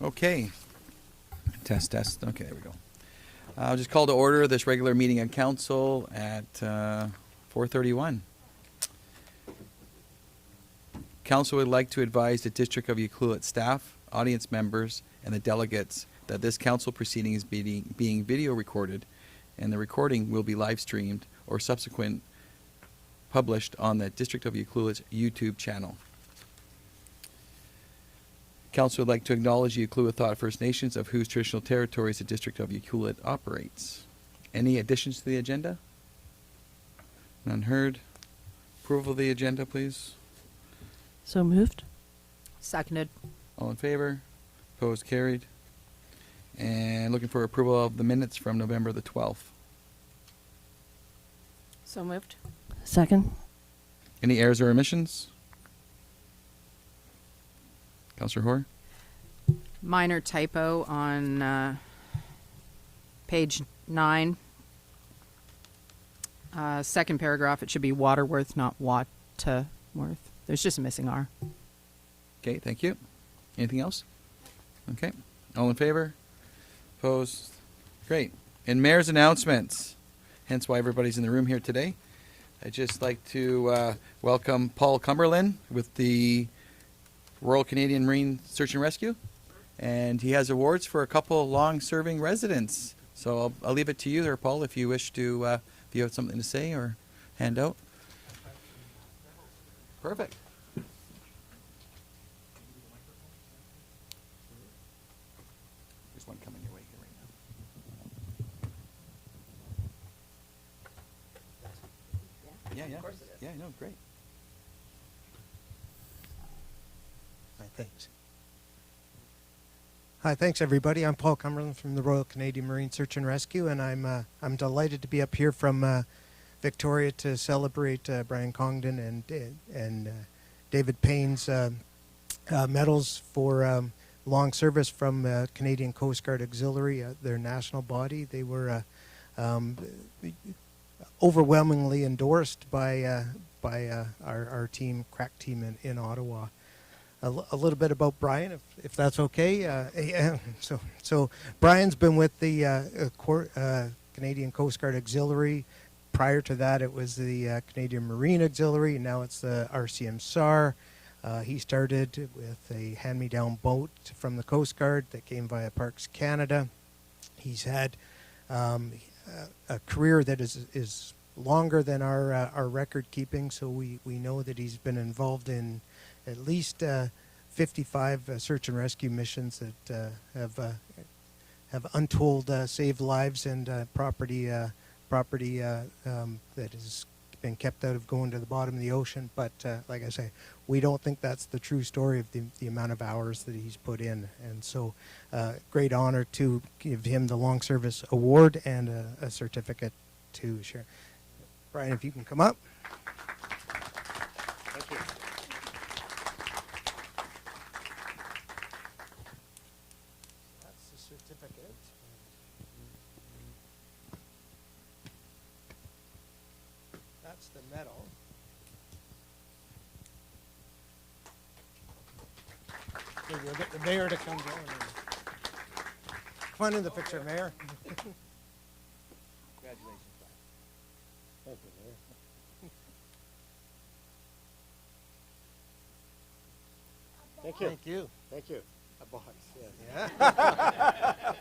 Okay. Test, test. Okay, there we go. I'll just call to order this regular meeting of council at 4:31. Council would like to advise the District of Ucluelet staff, audience members, and the delegates that this council proceeding is being video recorded, and the recording will be live streamed or subsequent published on the District of Ucluelet's YouTube channel. Council would like to acknowledge the Ucluelet First Nations, of whose traditional territories the District of Ucluelet operates. Any additions to the agenda? None heard. Approval of the agenda, please. So moved. Seconded. All in favor? Opposed? Carried. And looking for approval of the minutes from November the 12th. So moved. Second. Any errors or omissions? Councillor Hoare? Minor typo on page 9. Second paragraph, it should be Waterworth, not Waterworth. There's just a missing R. Okay, thank you. Anything else? Okay. All in favor? Opposed? Great. And mayor's announcements, hence why everybody's in the room here today. I'd just like to welcome Paul Cumberland with the Royal Canadian Marine Search and Rescue. And he has awards for a couple long-serving residents. So I'll leave it to you there, Paul, if you wish to, if you have something to say or hand out. Perfect. There's one coming your way here right now. Yeah, yeah. Of course it is. Yeah, no, great. Hi, thanks. Hi, thanks everybody. I'm Paul Cumberland from the Royal Canadian Marine Search and Rescue, and I'm delighted to be up here from Victoria to celebrate Brian Congdon and David Payne's medals for long service from Canadian Coast Guard Auxiliary, their national body. They were overwhelmingly endorsed by our team, crack team in Ottawa. A little bit about Brian, if that's okay. So Brian's been with the Canadian Coast Guard Auxiliary. Prior to that, it was the Canadian Marine Auxiliary. Now it's the RCM SAR. He started with a hand-me-down boat from the Coast Guard that came via Parks Canada. He's had a career that is longer than our record keeping, so we know that he's been involved in at least 55 search and rescue missions that have untold saved lives and property that has been kept out of going to the bottom of the ocean. But like I say, we don't think that's the true story of the amount of hours that he's put in. And so great honor to give him the Long Service Award and a certificate to share. Brian, if you can come up. Thank you. That's the certificate. That's the medal. Maybe we'll get the mayor to come down. Come on in the picture, Mayor. Congratulations, Brian. Thank you, Mayor. Thank you. Thank you. Thank you. A box, yeah. Yeah.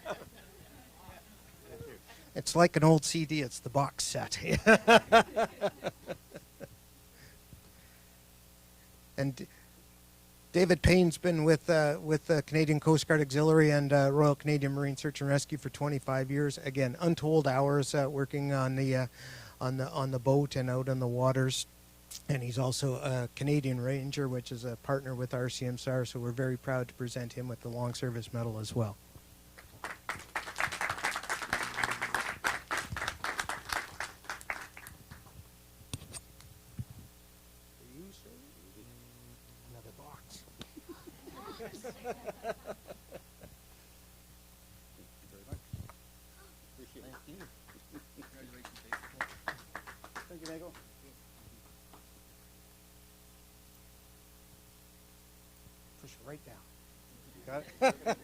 It's like an old CD. It's the box set. And David Payne's been with the Canadian Coast Guard Auxiliary and Royal Canadian Marine Search and Rescue for 25 years. Again, untold hours working on the boat and out on the waters. And he's also a Canadian Ranger, which is a partner with RCM SAR. So we're very proud to present him with the Long Service Medal as well. Another box. Thank you, Michael. Push it right down. Got it.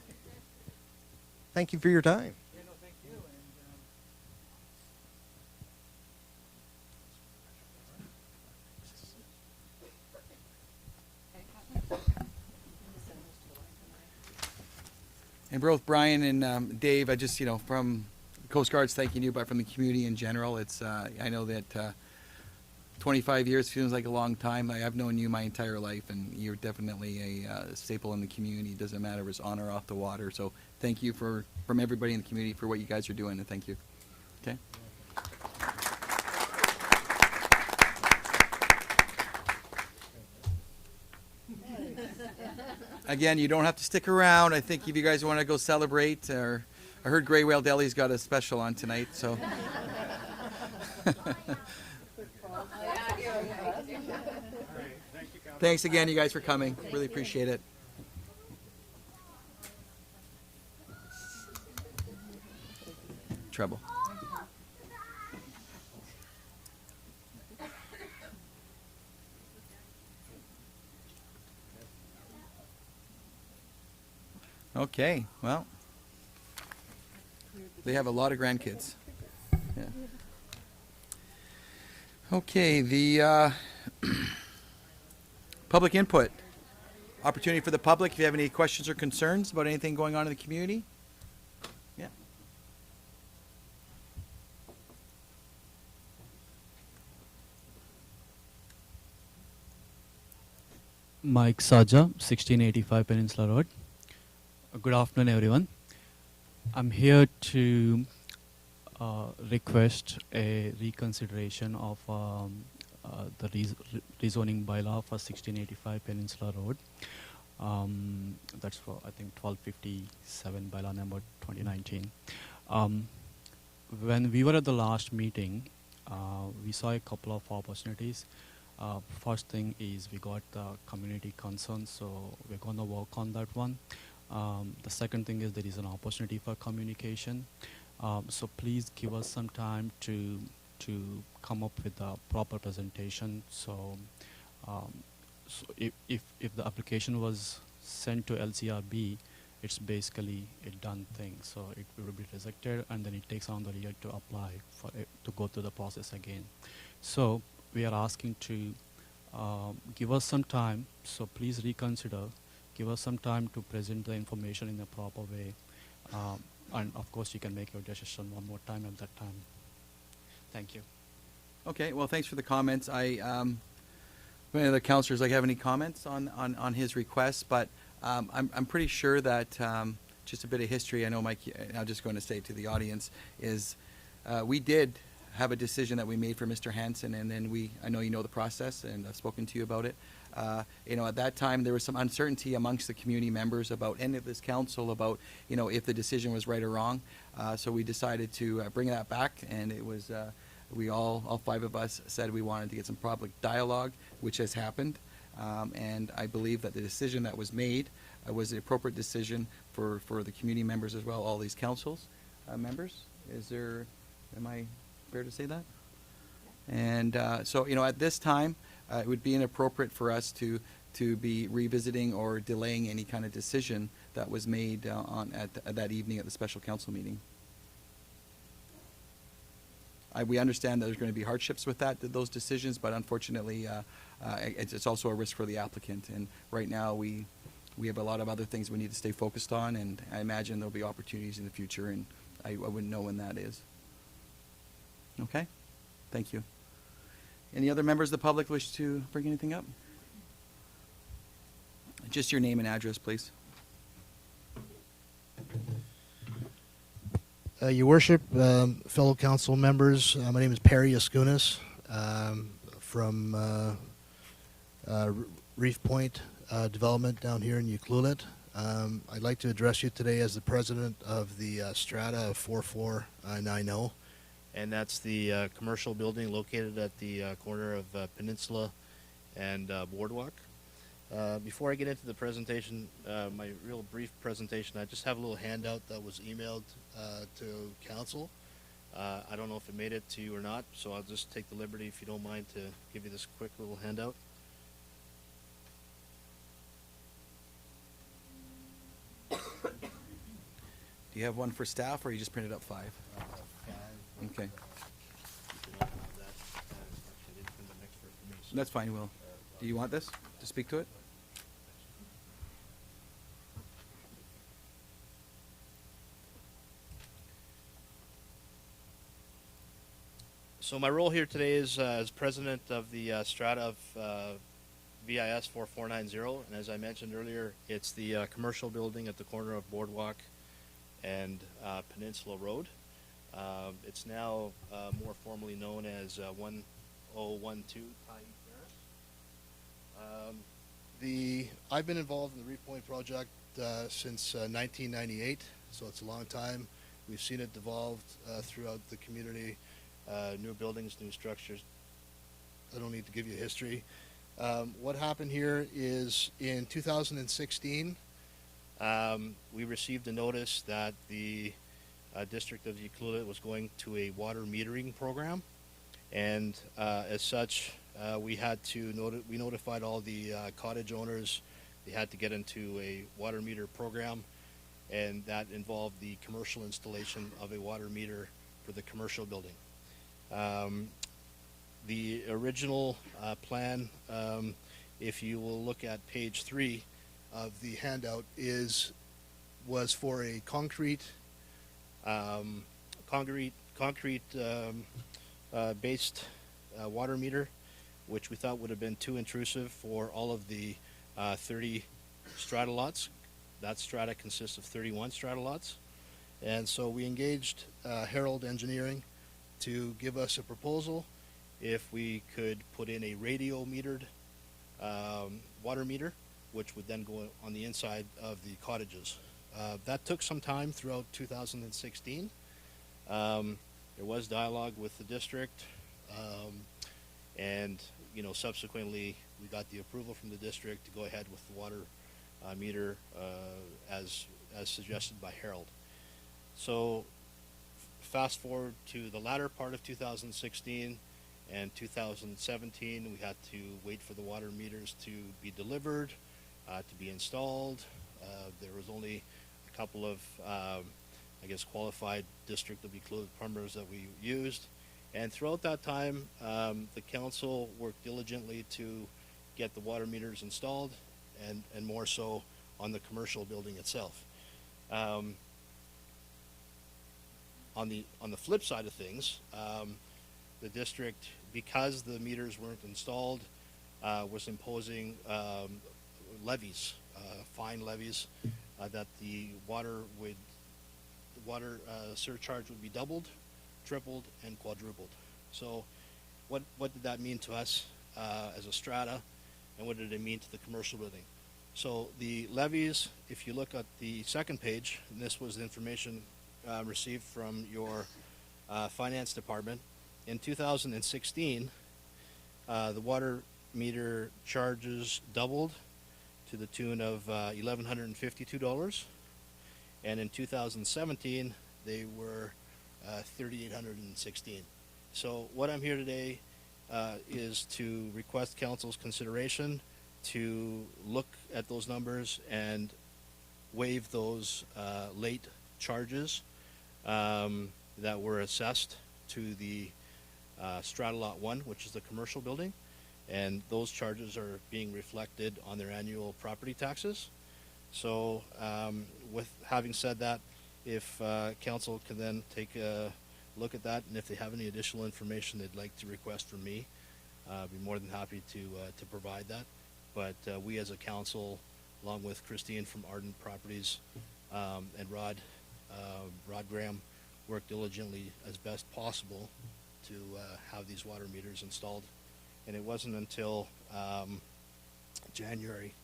Thank you for your time. And both Brian and Dave, I just, from the Coast Guard's thanking you, but from the community in general, it's, I know that 25 years feels like a long time. I've known you my entire life, and you're definitely a staple in the community. It doesn't matter if it's on or off the water. So thank you from everybody in the community for what you guys are doing, and thank you. Okay. Again, you don't have to stick around. I think if you guys want to go celebrate, or I heard Grey Whale Deli's got a special on tonight, so. Thanks again, you guys, for coming. Really appreciate it. Treble. Okay, well, they have a lot of grandkids. Yeah. Okay, the public input. Opportunity for the public. If you have any questions or concerns about anything going on in the community. Yeah. Mike Saja, 1685 Peninsula Road. Good afternoon, everyone. I'm here to request a reconsideration of the rezoning bylaw for 1685 Peninsula Road. That's for, I think, 1257 bylaw number 2019. When we were at the last meeting, we saw a couple of opportunities. First thing is we got the community concern, so we're going to work on that one. The second thing is there is an opportunity for communication. So please give us some time to come up with a proper presentation. So, if the application was sent to LCRB, it's basically a done thing. So it will be rejected, and then it takes on the year to apply for it, to go through the process again. So we are asking to give us some time. So please reconsider. Give us some time to present the information in a proper way. And of course, you can make your decision one more time at that time. Thank you. Okay, well, thanks for the comments. Any other councillors have any comments on his request? But I'm pretty sure that just a bit of history. I know, Mike. I'm just going to say to the audience is we did have a decision that we made for Mr. Hansen, and then I know you know the process, and I've spoken to you about it. At that time there was some uncertainty amongst the community members about any of this council about if the decision was right or wrong. So we decided to bring that back, and it was we all five of us said we wanted to get some public dialogue, which has happened. And I believe that the decision that was made was the appropriate decision for the community members as well, all these councils members. Am I fair to say that? And so at this time, it would be inappropriate for us to be revisiting or delaying any kind of decision that was made at that evening at the special council meeting. We understand that there's going to be hardships with those decisions, but unfortunately, it's also a risk for the applicant. And right now, we have a lot of other things we need to stay focused on, and I imagine there'll be opportunities in the future, and I wouldn't know when that is. Okay? Thank you. Any other members of the public wish to bring anything up? Just your name and address, please. Your Worship, fellow council members, my name is Perry Askunas from Reef Point Development down here in Ucluelet. I'd like to address you today as the president of the Strata 4490, and that's the commercial building located at the corner of Peninsula and Boardwalk. Before I get into the presentation, my real brief presentation, I just have a little handout that was emailed to council. I don't know if it made it to you or not, so I'll just take the liberty, if you don't mind, to give you this quick little handout. Do you have one for staff, or you just printed up 5? Okay, that's fine, Will. Do you want this to speak to it? So my role here today is as president of the strata of VIS 4490, and as I mentioned earlier, it's the commercial building at the corner of Boardwalk and Peninsula Road. It's now more formally known as 1012 Tyee Terrace. I've been involved in the Reef project since 1998, so it's a long time. We've seen it devolved throughout the community. New buildings, new structures. I don't need to give you history. What happened here is in 2016, we received a notice that the district of Ucluelet was going to a water metering program, and as such, we notified all the cottage owners. They had to get into a water meter program, and that involved the commercial installation of a water meter for the commercial building. The original plan, if you will look at page 3 of the handout, was for a concrete based water meter, which we thought would have been too intrusive for all of the 30 strata lots. That strata consists of 31 strata lots, and so we engaged Herald Engineering to give us a proposal if we could put in a radio metered water meter, which would then go on the inside of the cottages. That took some time throughout 2016. There was dialogue with the district, and subsequently we got the approval from the district to go ahead with the water meter as suggested by Herald. So fast forward to the latter part of 2016 and 2017, we had to wait for the water meters to be delivered, to be installed. There was only a couple of, qualified district of Ucluelet plumbers that we used. And throughout that time, the council worked diligently to get the water meters installed, and more so on the commercial building itself. On the flip side of things, the district, because the meters weren't installed, was imposing levies, fine levies, that the water surcharge would be doubled, tripled, and quadrupled. So, what did that mean to us as a strata, and what did it mean to the commercial building? So the levies, if you look at the second page, and this was the information received from your finance department. In 2016, the water meter charges doubled to the tune of $1,152, and in 2017 they were $3,816. So what I'm here today is to request council's consideration to look at those numbers and waive those late charges that were assessed to the Strata Lot 1, which is the commercial building, and those charges are being reflected on their annual property taxes. So with having said that, if council can then take a look at that, and if they have any additional information they'd like to request from me, I'd be more than happy to provide that. But we as a council, along with Christine from Ardent Properties and Rod Graham, worked diligently as best possible to have these water meters installed. And it wasn't until January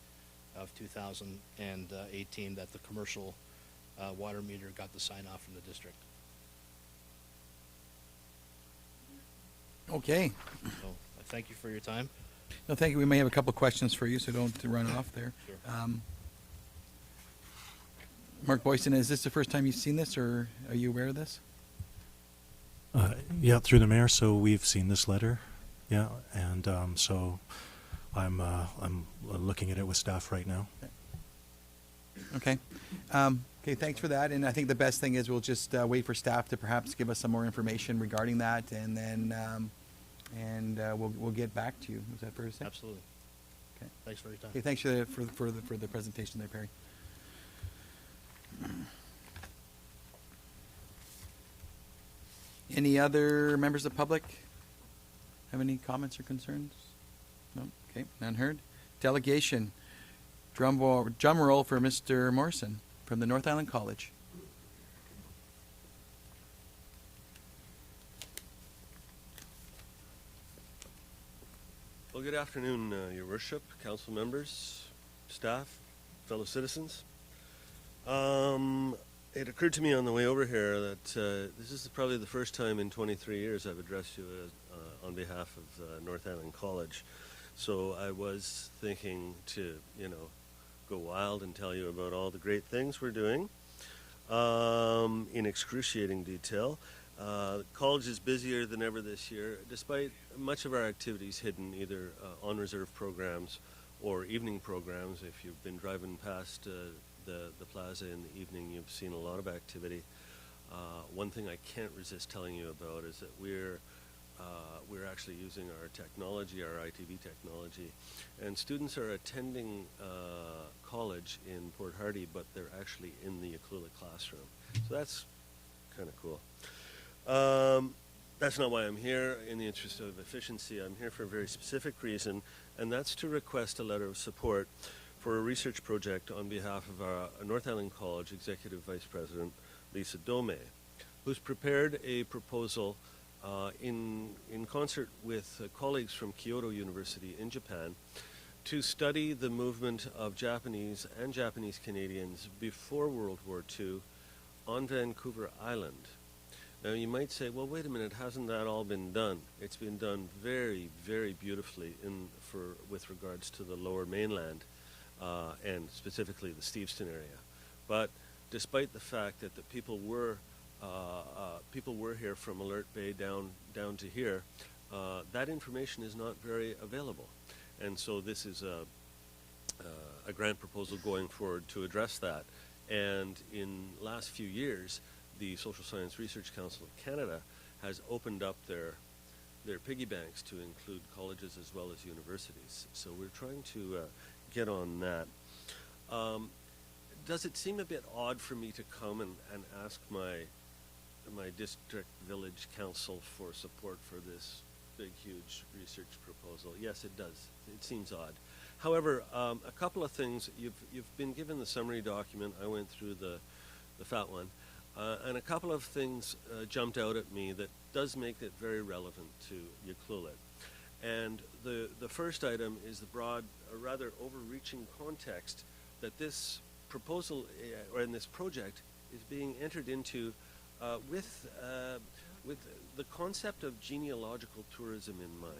of 2018 that the commercial water meter got the sign off from the district. Okay. So I thank you for your time. No, thank you. We may have a couple of questions for you, so don't run off there. Sure. Mark Boyson, is this the first time you've seen this, or are you aware of this? Yeah, through the mayor. So we've seen this letter, yeah, and so I'm looking at it with staff right now. Okay. Okay, thanks for that. And I think the best thing is we'll just wait for staff to perhaps give us some more information regarding that, and then we'll get back to you. Is that fair to say? Absolutely. Okay. Thanks for your time. Okay, thanks for the presentation there, Perry. Any other members of the public have any comments or concerns? No? Okay, none heard. Delegation. Drum roll for Mr. Morrison from the North Island College. Well, good afternoon, Your Worship, council members, staff, fellow citizens. It occurred to me on the way over here that this is probably the first time in 23 years I've addressed you on behalf of North Island College. So I was thinking to, go wild and tell you about all the great things we're doing in excruciating detail. College is busier than ever this year, despite much of our activities hidden either on reserve programs or evening programs. If you've been driving past the plaza in the evening, you've seen a lot of activity. One thing I can't resist telling you about is that we're actually using our technology, our ITV technology, and students are attending college in Port Hardy, but they're actually in the Yakula classroom. So that's kind of cool. That's not why I'm here. In the interest of efficiency, I'm here for a very specific reason, and that's to request a letter of support for a research project on behalf of our North Island College Executive Vice President, Lisa Dome, who's prepared a proposal in concert with colleagues from Kyoto University in Japan to study the movement of Japanese and Japanese Canadians before World War II on Vancouver Island. Now you might say, well, wait a minute, hasn't that all been done? It's been done very, very beautifully with regards to the lower mainland and specifically the Steveston area. But despite the fact that the people were here from Alert Bay down to here, that information is not very available. And so this is a grant proposal going forward to address that. And in last few years, the Social Science Research Council of Canada has opened up their piggy banks to include colleges as well as universities. So we're trying to get on that. Does it seem a bit odd for me to come and ask my district village council for support for this big, huge research proposal? Yes, it does. It seems odd. However, a couple of things. You've been given the summary document. I went through the fat one. And a couple of things jumped out at me that does make it very relevant to Yaklulit. And the first item is the broad, rather overreaching context that this proposal, or in this project, is being entered into with the concept of genealogical tourism in mind.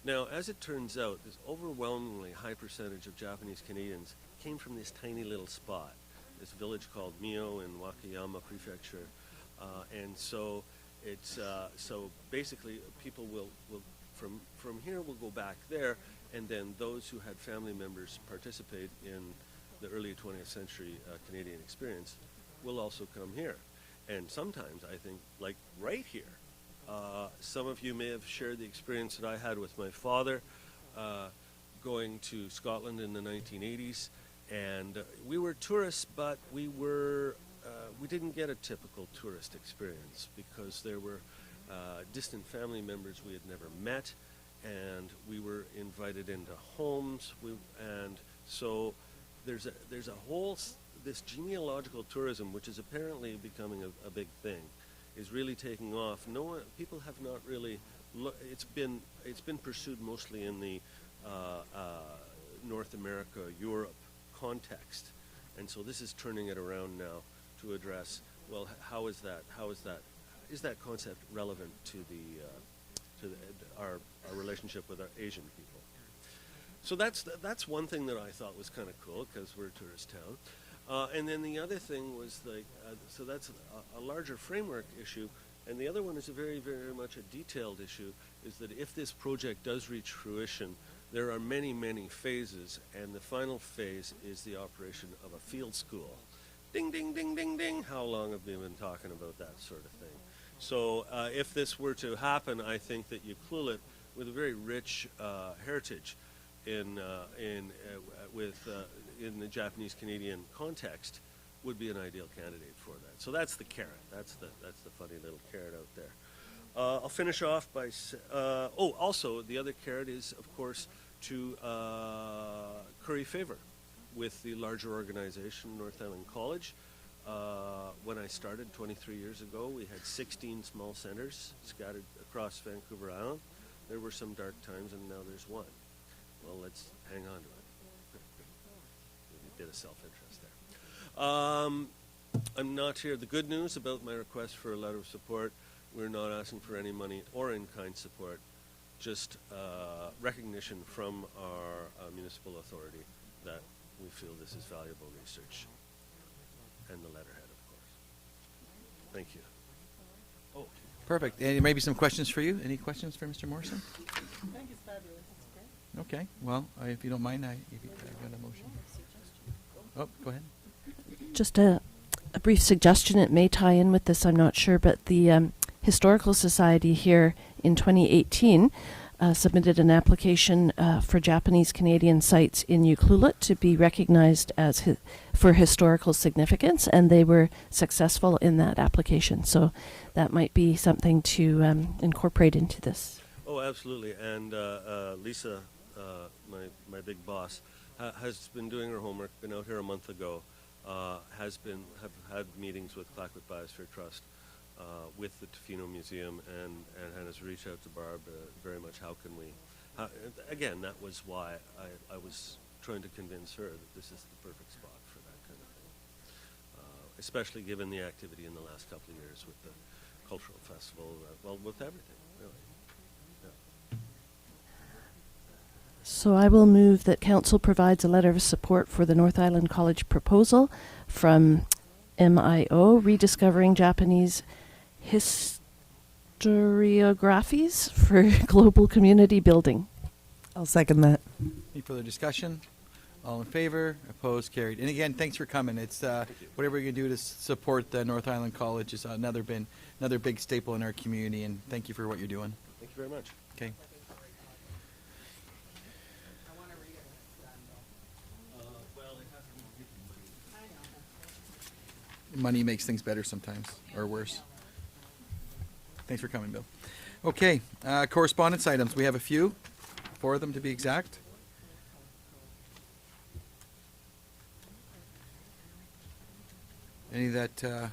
Now, as it turns out, this overwhelmingly high percentage of Japanese Canadians came from this tiny little spot, this village called Mio in Wakayama Prefecture, and so it's so basically people will from here will go back there, and then those who had family members participate in the early 20th century Canadian experience will also come here, and sometimes I think like right here. Some of you may have shared the experience that I had with my father going to Scotland in the 1980s. And we were tourists, but we didn't get a typical tourist experience because there were distant family members we had never met, and we were invited into homes. And so there's a whole this genealogical tourism, which is apparently becoming a big thing, is really taking off. People have not really. It's been pursued mostly in the North America, Europe context, and so this is turning it around now to address, well, how is that concept relevant to our relationship with our Asian people? So that's one thing that I thought was kind of cool because we're a tourist town, and then the other thing was so that's a larger framework issue, and the other one is a very, very much a detailed issue, is that if this project does reach fruition, there are many, many phases, and the final phase is the operation of a field school. Ding, ding, ding, ding, ding. How long have we been talking about that sort of thing? So if this were to happen, I think that Ucluelet, with a very rich heritage in the Japanese Canadian context, would be an ideal candidate for that. So that's the carrot. That's the funny little carrot out there. I'll finish off by also the other carrot is, of course, to curry favor with the larger organization, North Island College. When I started 23 years ago, we had 16 small centers scattered across Vancouver Island. There were some dark times, and now there's one. Well, let's hang on to it. We did a self-interest there. I'm not here. The good news about my request for a letter of support, we're not asking for any money or in-kind support, just recognition from our municipal authority that we feel this is valuable research, and the letterhead, of course. Thank you. Oh. Perfect. And maybe some questions for you. Any questions for Mr. Morrison? I think it's fabulous. It's great. Okay. Well, if you don't mind, I got a motion. Oh, go ahead. Just a brief suggestion. It may tie in with this, I'm not sure, but the Historical Society here in 2018 submitted an application for Japanese Canadian sites in Ucluelet to be recognized as for historical significance, and they were successful in that application. So that might be something to incorporate into this. Oh, absolutely. And Lisa, my big boss, has been doing her homework, been out here a month ago, have had meetings with Clayoquot Biosphere Trust, with the Tofino Museum, and has reached out to Barb very much. How can we, again, that was why I was trying to convince her that this is the perfect spot for that kind of thing, especially given the activity in the last couple of years with the cultural festival, well, with everything, really. Yeah. So I will move that Council provides a letter of support for the North Island College proposal from MIO, Rediscovering Japanese Historiographies for Global Community Building. I'll second that. Any further discussion? All in favor? Opposed? Carried. And again, thanks for coming. It's whatever you can do to support the North Island College is another big staple in our community, and thank you for what you're doing. Thank you very much. Okay. Money makes things better sometimes, or worse. Thanks for coming, Bill. Okay, correspondence items. We have a few, 4 of them to be exact. Any that,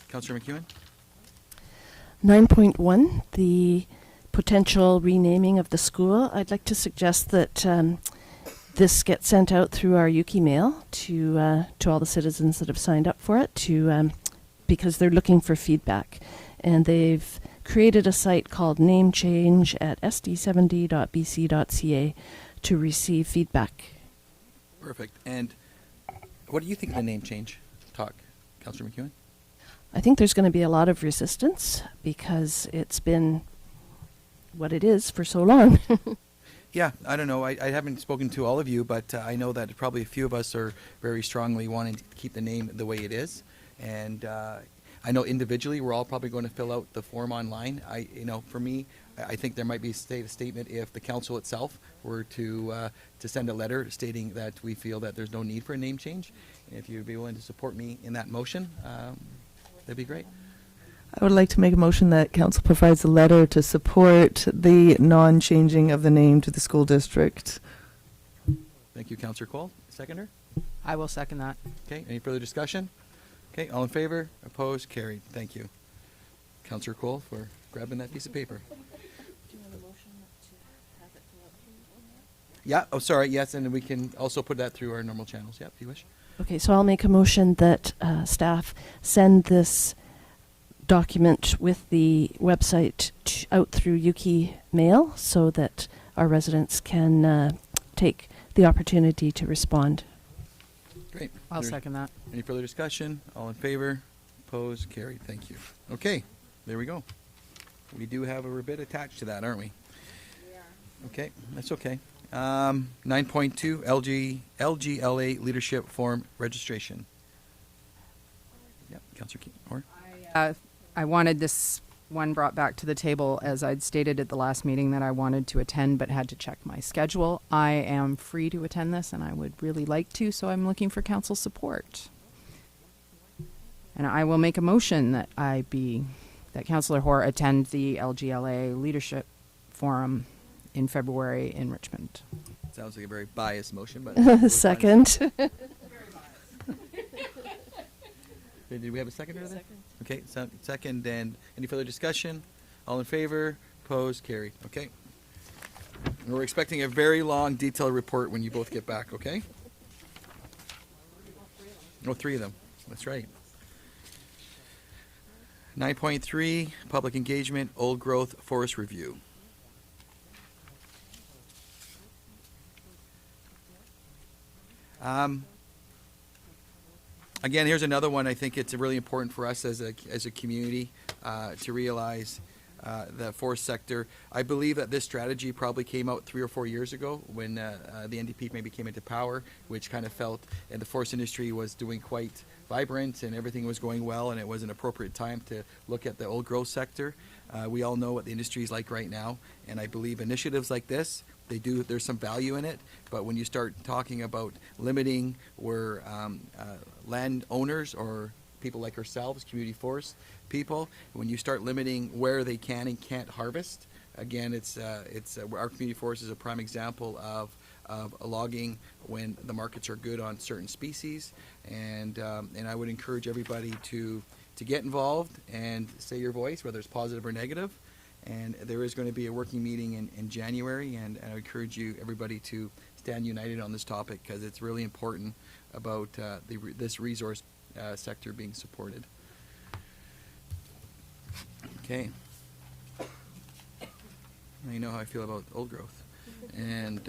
Councillor McEwen? 9.1, the potential renaming of the school. I'd like to suggest that this gets sent out through our Yuki mail to all the citizens that have signed up for it, because they're looking for feedback. And they've created a site called Name Change at sd70.bc.ca to receive feedback. Perfect. And what do you think of the name change talk, Councillor McEwen? I think there's going to be a lot of resistance because it's been what it is for so long. Yeah, I don't know. I haven't spoken to all of you, but I know that probably a few of us are very strongly wanting to keep the name the way it is. And I know individually we're all probably going to fill out the form online. For me, I think there might be a statement if the council itself were to send a letter stating that we feel that there's no need for a name change. And if you'd be willing to support me in that motion, that'd be great. I would like to make a motion that council provides a letter to support the non-changing of the name to the school district. Thank you, Councillor Cole. Seconder? I will second that. Okay, any further discussion? Okay, all in favor? Opposed? Carried. Thank you. Councillor Cole for grabbing that piece of paper. Yeah, oh, sorry, yes, and we can also put that through our normal channels, yeah, if you wish. Okay, so I'll make a motion that staff send this document with the website out through Yuki Mail so that our residents can take the opportunity to respond. Great. I'll second that. Any further discussion? All in favor? Opposed? Carried. Thank you. Okay, there we go. We do have a bit attached to that, aren't we? Okay, that's okay. 9.2, LGLA Leadership Forum Registration. Yep, Councillor Orr. I wanted this one brought back to the table, as I'd stated at the last meeting that I wanted to attend but had to check my schedule. I am free to attend this and I would really like to, so I'm looking for council support. And I will make a motion that that Councillor Hoare attend the LGLA Leadership Forum in February in Richmond. Sounds like a very biased motion, but Second. Did we have a second? Okay, so second, and any further discussion? All in favor? Opposed? Carried. Okay. And we're expecting a very long, detailed report when you both get back. Okay. Oh, 3 of them. That's right. 9.3, Public Engagement, Old Growth Forest Review. Again, here's another one. I think it's really important for us as a community to realize the forest sector. I believe that this strategy probably came out 3 or 4 years ago when the NDP maybe came into power, which kind of felt and the forest industry was doing quite vibrant and everything was going well, and it was an appropriate time to look at the old growth sector. We all know what the industry is like right now, and I believe initiatives like this, there's some value in it, but when you start talking about limiting where land owners or people like ourselves, community forest people, when you start limiting where they can and can't harvest, again, our community forest is a prime example of logging when the markets are good on certain species, and I would encourage everybody to get involved and say your voice, whether it's positive or negative. And there is going to be a working meeting in January, and I encourage everybody to stand united on this topic because it's really important about this resource sector being supported. Okay. Now you know how I feel about old growth. And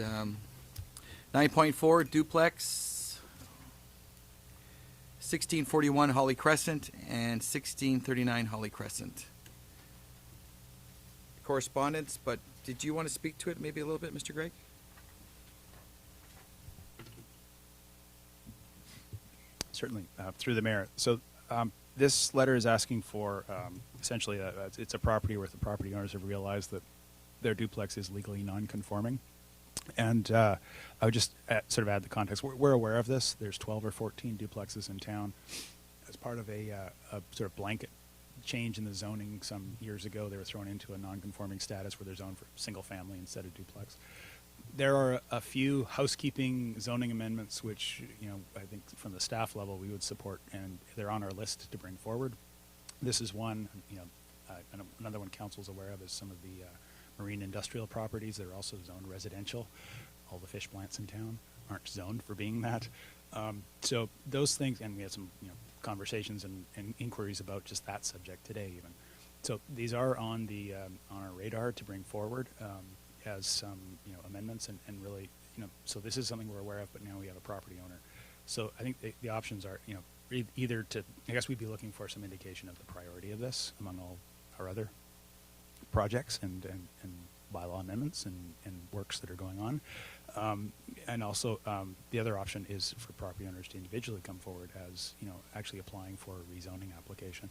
9.4, Duplex, 1641 Holly Crescent and 1639 Holly Crescent. Correspondence, but did you want to speak to it maybe a little bit, Mr. Gregg? Certainly, through the mayor. So this letter is asking for essentially it's a property where the property owners have realized that their duplex is legally non-conforming. And I would just sort of add the context. We're aware of this. There's 12 or 14 duplexes in town as part of a sort of blanket change in the zoning some years ago. They were thrown into a non-conforming status where they're zoned for single family instead of duplex. There are a few housekeeping zoning amendments which, I think from the staff level we would support, and they're on our list to bring forward. This is one. And another one council's aware of is some of the marine industrial properties that are also zoned residential. All the fish plants in town aren't zoned for being that. So those things, and we had some conversations and inquiries about just that subject today even. So these are on the on our radar to bring forward as some amendments and really so this is something we're aware of, but now we have a property owner. So I think the options are either to, I guess we'd be looking for some indication of the priority of this among all our other projects and bylaw amendments and works that are going on. And also the other option is for property owners to individually come forward as actually applying for a rezoning application.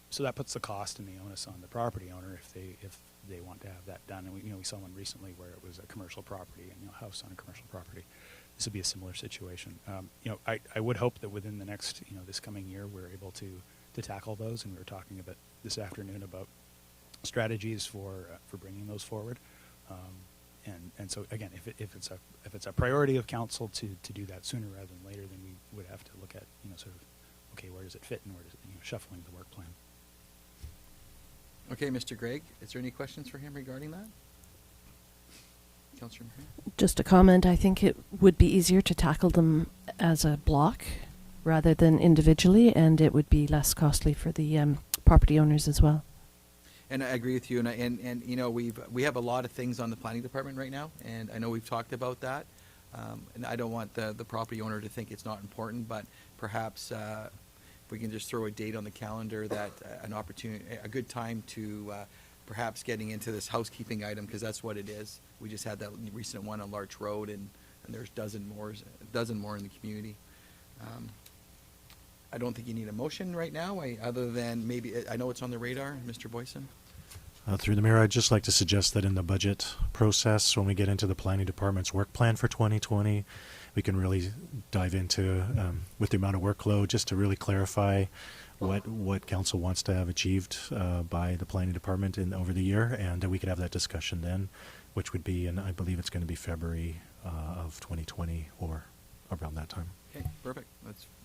So that puts the cost and the onus on the property owner if they want to have that done. And we saw one recently where it was a commercial property and a house on a commercial property. This would be a similar situation. I would hope that within the next this coming year we're able to tackle those, and we were talking about this afternoon about strategies for bringing those forward. And so again, if it's a priority of council to do that sooner rather than later, then we would have to look at sort of okay, where does it fit and where does it shuffling the work plan. Okay, Mr. Gregg, is there any questions for him regarding that? Councillor Maher? Just a comment. I think it would be easier to tackle them as a block rather than individually, and it would be less costly for the property owners as well. And I agree with you. And we have a lot of things on the planning department right now, and I know we've talked about that. And I don't want the property owner to think it's not important, but perhaps if we can just throw a date on the calendar that an opportunity, a good time to perhaps getting into this housekeeping item, because that's what it is. We just had that recent one on Larch Road, and there's a dozen more in the community. I don't think you need a motion right now, other than maybe, I know it's on the radar, Mr. Boyson. Through the mayor, I'd just like to suggest that in the budget process, when we get into the planning department's work plan for 2020, we can really dive into, with the amount of workload, just to really clarify what council wants to have achieved by the planning department over the year, and we could have that discussion then, which would be, and I believe it's going to be February of 2020 or around that time. Okay, perfect.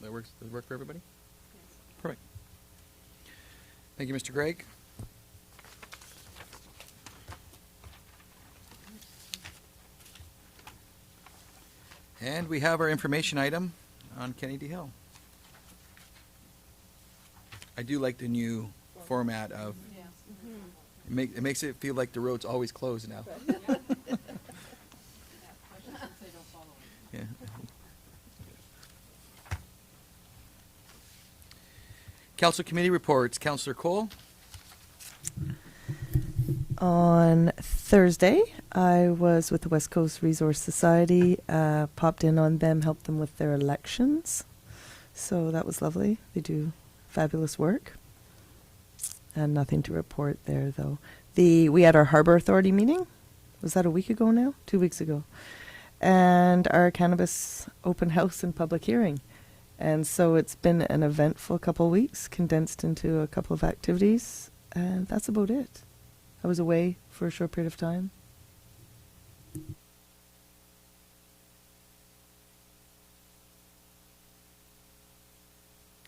That works. Does it work for everybody? Perfect. Thank you, Mr. Gregg. And we have our information item on Kennedy Hill. I do like the new format of, it makes it feel like the road's always closed now. Yeah. Council committee reports. Councillor Cole. On Thursday, I was with the West Coast Resource Society, popped in on them, helped them with their elections. So that was lovely. They do fabulous work. And nothing to report there, though. We had our Harbour Authority meeting. Was that a week ago now? 2 weeks ago. And our cannabis open house and public hearing. And so it's been an eventful couple of weeks, condensed into a couple of activities. And that's about it. I was away for a short period of time.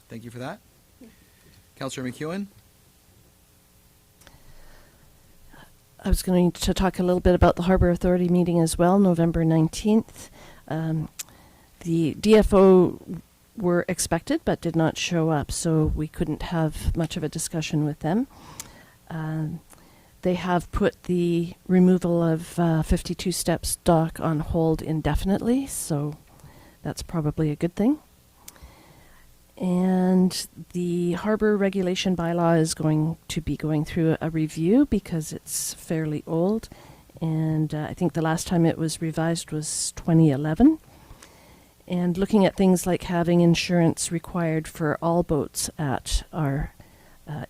Thank you for that. Councillor McEwen. I was going to talk a little bit about the Harbour Authority meeting as well, November 19th. The DFO were expected but did not show up, so we couldn't have much of a discussion with them. They have put the removal of 52 Steps dock on hold indefinitely, so that's probably a good thing. And the harbour regulation bylaw is going to be going through a review because it's fairly old. And I think the last time it was revised was 2011. And looking at things like having insurance required for all boats at our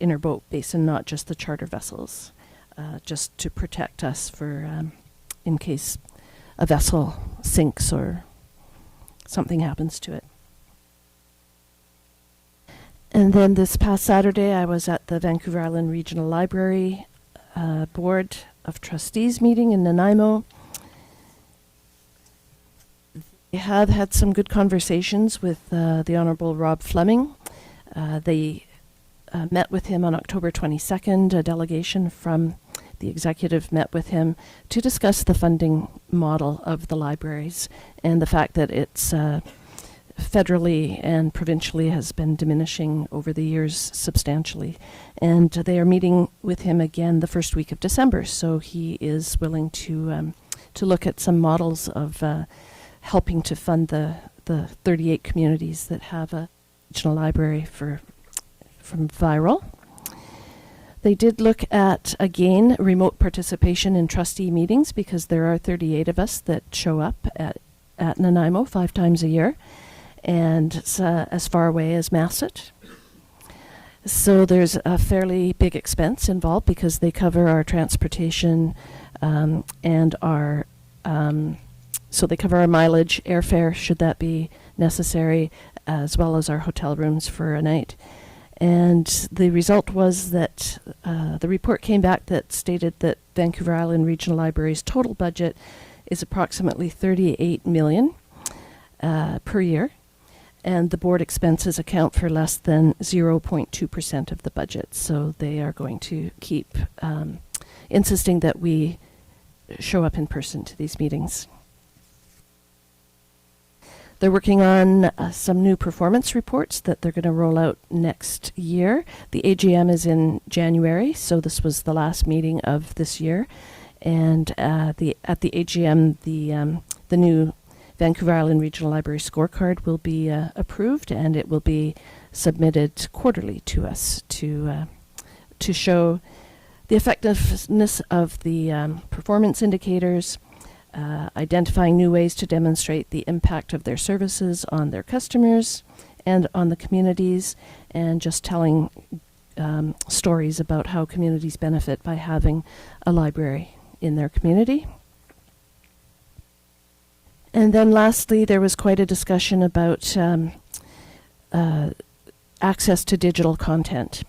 inner boat basin, not just the charter vessels, just to protect us for in case a vessel sinks or something happens to it. And then this past Saturday, I was at the Vancouver Island Regional Library Board of Trustees meeting in Nanaimo. They have had some good conversations with the Honourable Rob Fleming. They met with him on October 22nd. A delegation from the executive met with him to discuss the funding model of the libraries and the fact that it's federally and provincially has been diminishing over the years substantially. And they are meeting with him again the first week of December, so he is willing to look at some models of helping to fund the 38 communities that have a regional library from Viral. They did look at, again, remote participation in trustee meetings because there are 38 of us that show up at Nanaimo 5 times a year, and it's as far away as Masset. So there's a fairly big expense involved because they cover our transportation and our so they cover our mileage, airfare, should that be necessary, as well as our hotel rooms for a night. And the result was that the report came back that stated that Vancouver Island Regional Library's total budget is approximately $38 million per year, and the board expenses account for less than 0.2% of the budget. So they are going to keep insisting that we show up in person to these meetings. They're working on some new performance reports that they're going to roll out next year. The AGM is in January, so this was the last meeting of this year. And at the AGM, the new Vancouver Island Regional Library scorecard will be approved, and it will be submitted quarterly to us to show the effectiveness of the performance indicators, identifying new ways to demonstrate the impact of their services on their customers and on the communities, and just telling stories about how communities benefit by having a library in their community. And then lastly, there was quite a discussion about access to digital content.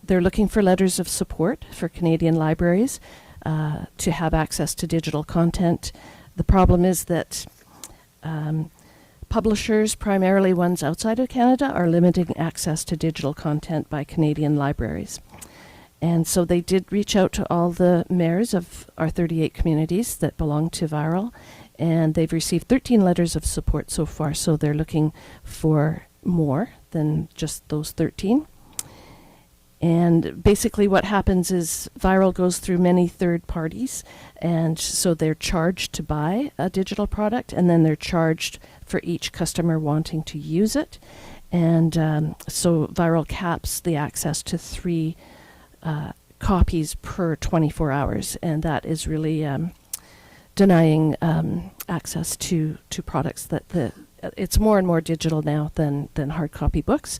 They're looking for letters of support for Canadian libraries to have access to digital content. The problem is that publishers, primarily ones outside of Canada, are limiting access to digital content by Canadian libraries. And so they did reach out to all the mayors of our 38 communities that belong to Viral, and they've received 13 letters of support so far, so they're looking for more than just those 13. And basically what happens is Viral goes through many third parties, and so they're charged to buy a digital product, and then they're charged for each customer wanting to use it. And so Viral caps the access to 3 copies per 24 hours, and that is really denying access to products that it's more and more digital now than hard copy books.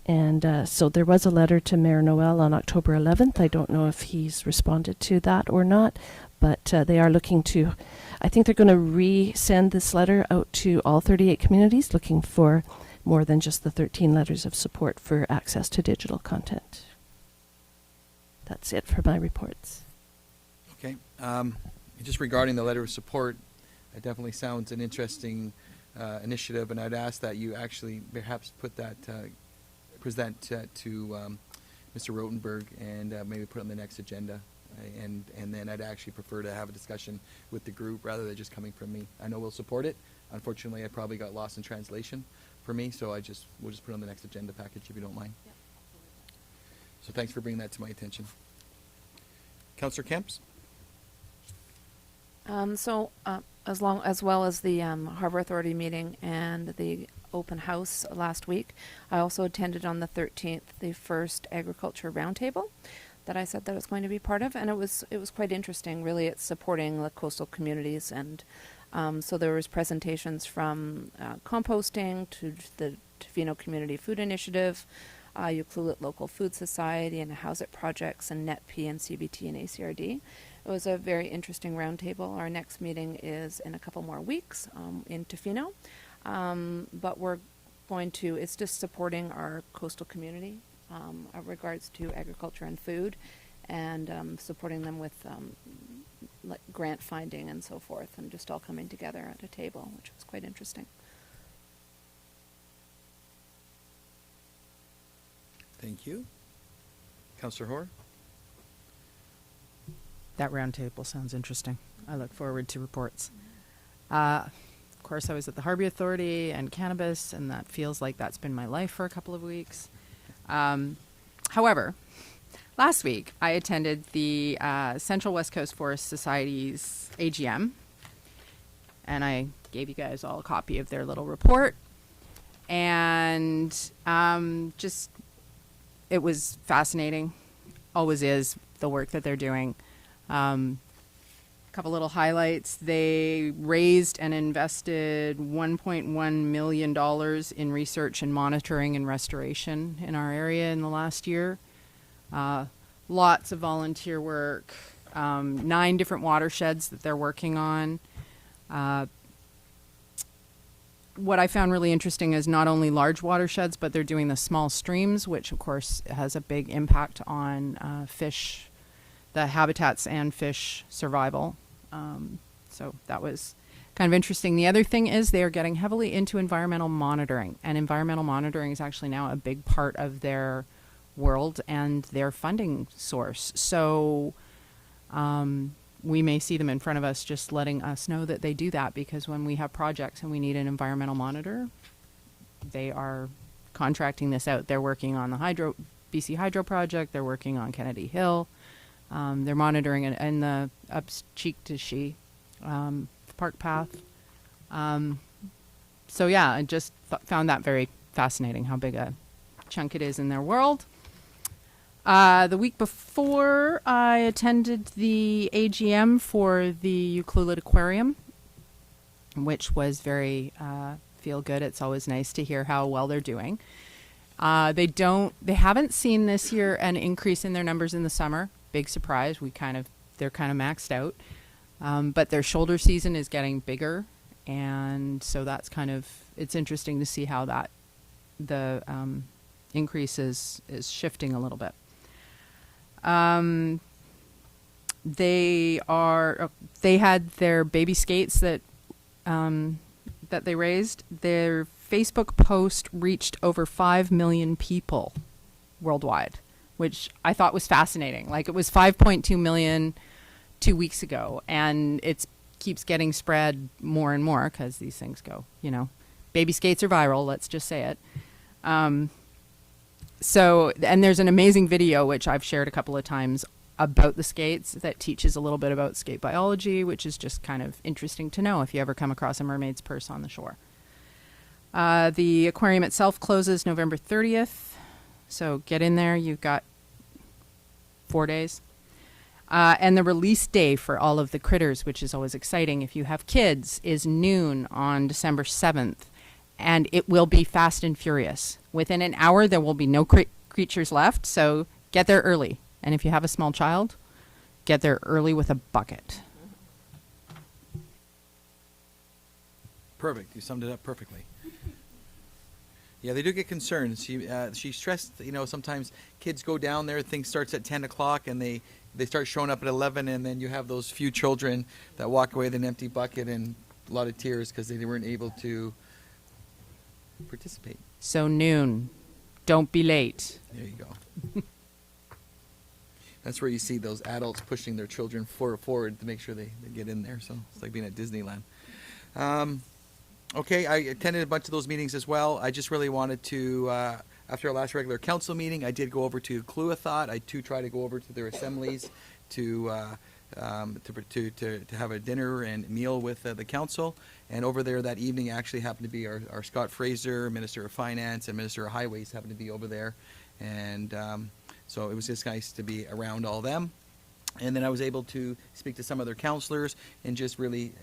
And so there was a letter to Mayor Noel on October 11th. I don't know if he's responded to that or not, but they are looking to, I think they're going to resend this letter out to all 38 communities, looking for more than just the 13 letters of support for access to digital content. That's it for my reports. Okay. Just regarding the letter of support, it definitely sounds an interesting initiative, and I'd ask that you actually perhaps put that, present to Mr. Rotenberg, and maybe put it on the next agenda. And then I'd actually prefer to have a discussion with the group rather than just coming from me. I know we'll support it. Unfortunately, I probably got lost in translation for me, so we'll just put it on the next agenda package if you don't mind. Yep. So thanks for bringing that to my attention. Councillor Kemps? As well as the Harbour Authority meeting and the open house last week, I also attended on the 13th the first agriculture roundtable that I said that I was going to be part of, and it was quite interesting. Really, it's supporting the coastal communities, and so there was presentations from composting to the Tofino Community Food Initiative, Ucluelet Local Food Society, and House It Projects, and NetP and CBT and ACRD. It was a very interesting roundtable. Our next meeting is in a couple more weeks in Tofino, but we're going to, it's just supporting our coastal community in regards to agriculture and food, and supporting them with like grant finding and so forth, and just all coming together at a table, which was quite interesting. Thank you. Councillor Hoare? That roundtable sounds interesting. I look forward to reports. Of course, I was at the Harbour Authority and cannabis, and that feels like that's been my life for a couple of weeks. However, last week I attended the Central West Coast Forest Society's AGM, and I gave you guys all a copy of their little report. And just, it was fascinating. Always is, the work that they're doing. Couple little highlights. They raised and invested $1.1 million in research and monitoring and restoration in our area in the last year. Lots of volunteer work, 9 different watersheds that they're working on. What I found really interesting is not only large watersheds, but they're doing the small streams, which of course has a big impact on fish, the habitats and fish survival. So that was kind of interesting. The other thing is they are getting heavily into environmental monitoring, and environmental monitoring is actually now a big part of their world and their funding source. So we may see them in front of us just letting us know that they do that, because when we have projects and we need an environmental monitor, they are contracting this out. They're working on the BC Hydro project. They're working on Kennedy Hill. They're monitoring it in the up Cheek to She Park Path. So yeah, I just found that very fascinating, how big a chunk it is in their world. The week before, I attended the AGM for the Ucluelet Aquarium, which was very feel good. It's always nice to hear how well they're doing. They haven't seen this year an increase in their numbers in the summer. Big surprise. They're kind of maxed out. But their shoulder season is getting bigger. And so that's it's interesting to see how the increase is shifting a little bit. They had their baby skates that they raised. Their Facebook post reached over 5 million people worldwide, which I thought was fascinating. Like, it was 5.2 million 2 weeks ago, and it keeps getting spread more and more because these things go, baby skates are viral, let's just say it. And there's an amazing video, which I've shared a couple of times, about the skates that teaches a little bit about skate biology, which is just kind of interesting to know if you ever come across a mermaid's purse on the shore. The aquarium itself closes November 30th, so get in there. You've got 4 days. And the release day for all of the critters, which is always exciting if you have kids, is noon on December 7th. And it will be fast and furious. Within an hour, there will be no creatures left, so get there early. And if you have a small child, get there early with a bucket. Perfect. You summed it up perfectly. Yeah, they do get concerned. She stressed, sometimes kids go down there, things starts at 10 o'clock, and they start showing up at 11, and then you have those few children that walk away with an empty bucket and a lot of tears because they weren't able to participate. So noon. Don't be late. There you go. That's where you see those adults pushing their children forward to make sure they get in there. So it's like being at Disneyland. Okay, I attended a bunch of those meetings as well. I just really wanted to, after our last regular council meeting, I did go over to Cluethot. I too try to go over to their assemblies to have a dinner and meal with the council. And over there that evening actually happened to be our Scott Fraser, Minister of Finance, and Minister of Highways happened to be over there. And so it was just nice to be around all them. And then I was able to speak to some of their councillors and just really,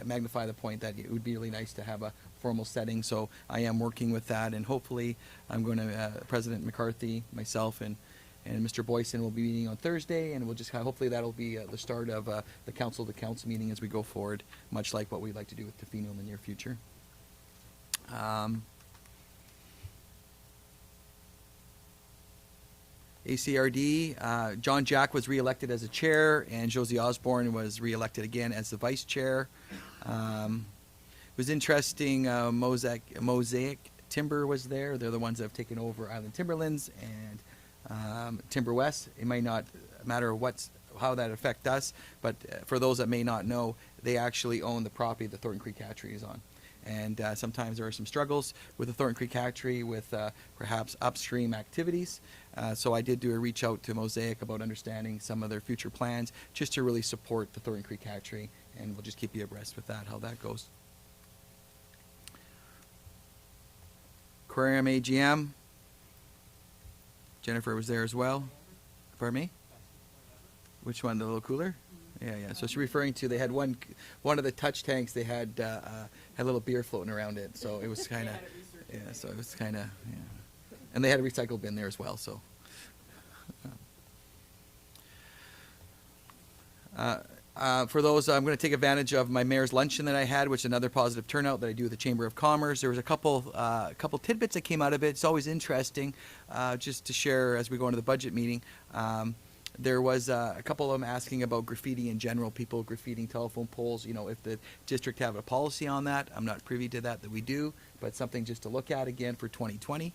magnify the point that it would be really nice to have a formal setting. So I am working with that, and hopefully I'm going to, President McCarthy, myself, and Mr. Boyson will be meeting on Thursday, and we'll just hopefully that'll be the start of the council-to-council meeting as we go forward, much like what we'd like to do with Tofino in the near future. ACRD, John Jack was re-elected as a chair, and Josie Osborne was re-elected again as the vice chair. It was interesting. Mosaic Timber was there. They're the ones that have taken over Island Timberlands and Timber West. It might not matter how that affect us, but for those that may not know, they actually own the property that Thornton Creek Hatchery is on. And sometimes there are some struggles with the Thornton Creek Hatchery with perhaps upstream activities. So I did do a reach out to Mosaic about understanding some of their future plans just to really support the Thornton Creek Hatchery, and we'll just keep you abreast with that, how that goes. Aquarium AGM. Jennifer was there as well. Pardon me? Which one, the little cooler? Yeah. So she's referring to, they had one of the touch tanks, they had a little beer floating around it. So it was kind of, yeah. And they had a recycle bin there as well, so. For those, I'm going to take advantage of my mayor's luncheon that I had, which is another positive turnout that I do with the Chamber of Commerce. There was a couple tidbits that came out of it. It's always interesting just to share as we go into the budget meeting. There was a couple of them asking about graffiti in general, people graffitiing telephone poles. If the district have a policy on that. I'm not privy to that we do, but something just to look at again for 2020.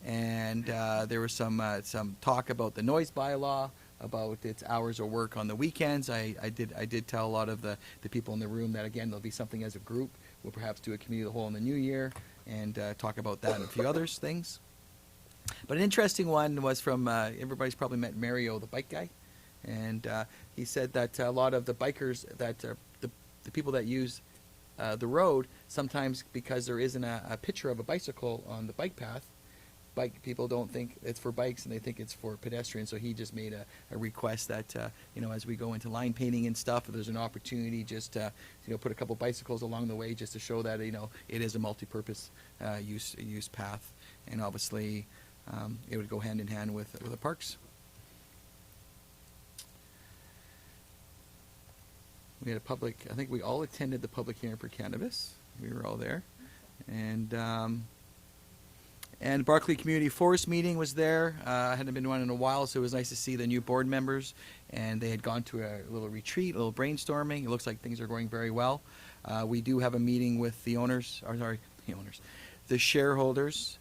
And there was some talk about the noise bylaw, about its hours of work on the weekends. I did tell a lot of the people in the room that, again, there'll be something as a group. We'll perhaps do a committee of the whole in the new year and talk about that and a few other things. But an interesting one was from, everybody's probably met Mario, the bike guy. And he said that a lot of the bikers, that the people that use the road, sometimes because there isn't a picture of a bicycle on the bike path, bike people don't think it's for bikes and they think it's for pedestrians. So he just made a request that, as we go into line painting and stuff, if there's an opportunity just to, put a couple bicycles along the way just to show that, it is a multi-purpose use path. And obviously, it would go hand in hand with the parks. We had I think we all attended the public hearing for cannabis. We were all there. And Barclay Community Forest meeting was there. I hadn't been to one in a while, so it was nice to see the new board members. And they had gone to a little retreat, a little brainstorming. It looks like things are going very well. We do have a meeting with the shareholders.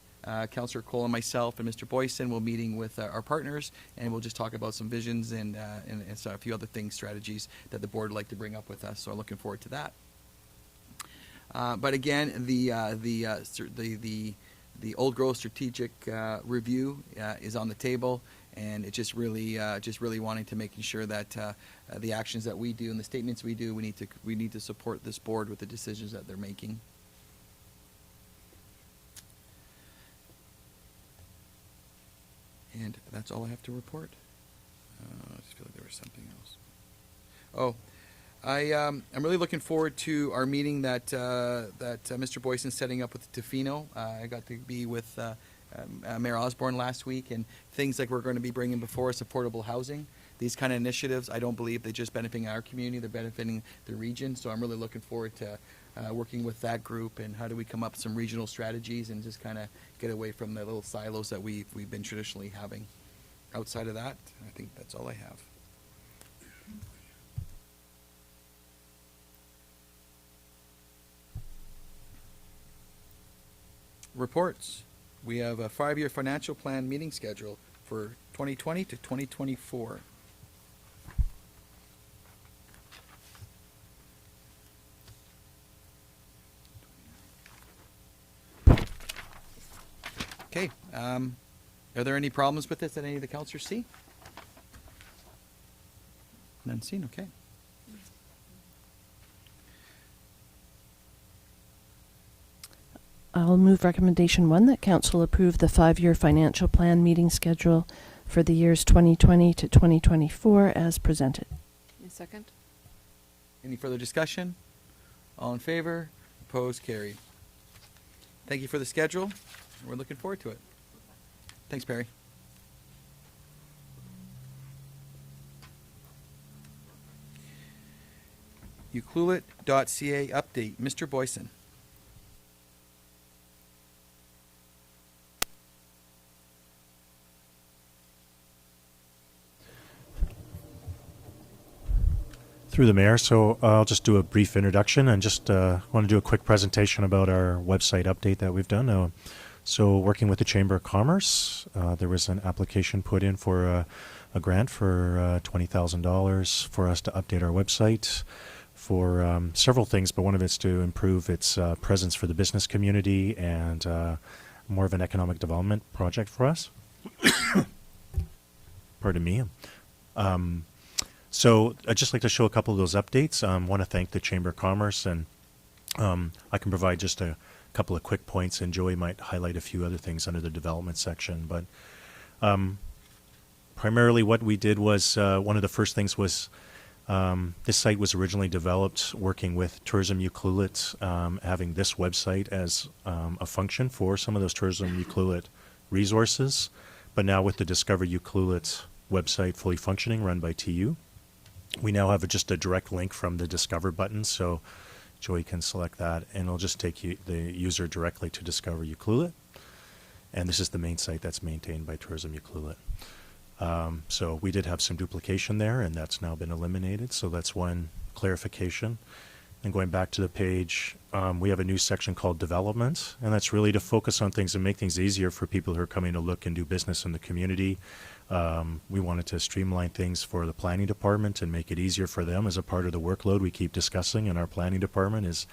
Councillor Cole and myself and Mr. Boyson will meeting with our partners, and we'll just talk about some visions and so a few other things, strategies that the board would like to bring up with us. So I'm looking forward to that. But again, the Old Growth Strategic Review is on the table, and it's just really wanting to making sure that the actions that we do and the statements we do, we need to support this board with the decisions that they're making. And that's all I have to report. I just feel like there was something else. Oh, I'm really looking forward to our meeting that Mr. Boyson's setting up with Tofino. I got to be with Mayor Osborne last week, and things like we're going to be bringing before us affordable housing. These kind of initiatives, I don't believe they're just benefiting our community, they're benefiting the region. So I'm really looking forward to working with that group and how do we come up with some regional strategies and just kind of get away from the little silos that we've been traditionally having. Outside of that, I think that's all I have. Reports. We have a 5-year financial plan meeting schedule for 2020 to 2024. Okay. Are there any problems with this that any of the councillors see? None seen. Okay. I'll move recommendation 1 that council approve the 5-year financial plan meeting schedule for the years 2020 to 2024 as presented. A second. Any further discussion? All in favor? Opposed? Carried. Thank you for the schedule. We're looking forward to it. Thanks, Perry. Ucluelet.ca update. Mr. Boyson. Through the mayor, so I'll just do a brief introduction and just want to do a quick presentation about our website update that we've done. So working with the Chamber of Commerce, there was an application put in for a grant for $20,000 for us to update our website for several things, but one of it's to improve its presence for the business community and more of an economic development project for us. Pardon me. So I'd just like to show a couple of those updates. I want to thank the Chamber of Commerce, and I can provide just a couple of quick points, and Joey might highlight a few other things under the development section. But primarily what we did was, one of the first things was, this site was originally developed working with Tourism Ucluelet, having this website as a function for some of those Tourism Ucluelet resources. But now with the Discover Ucluelet website fully functioning, run by TU, we now have just a direct link from the Discover button, so Joey can select that, and it'll just take the user directly to Discover Ucluelet. And this is the main site that's maintained by Tourism Ucluelet. So we did have some duplication there, and that's now been eliminated, so that's one clarification. And going back to the page, we have a new section called Development, and that's really to focus on things and make things easier for people who are coming to look and do business in the community. We wanted to streamline things for the planning department and make it easier for them as a part of the workload we keep discussing in our planning department, is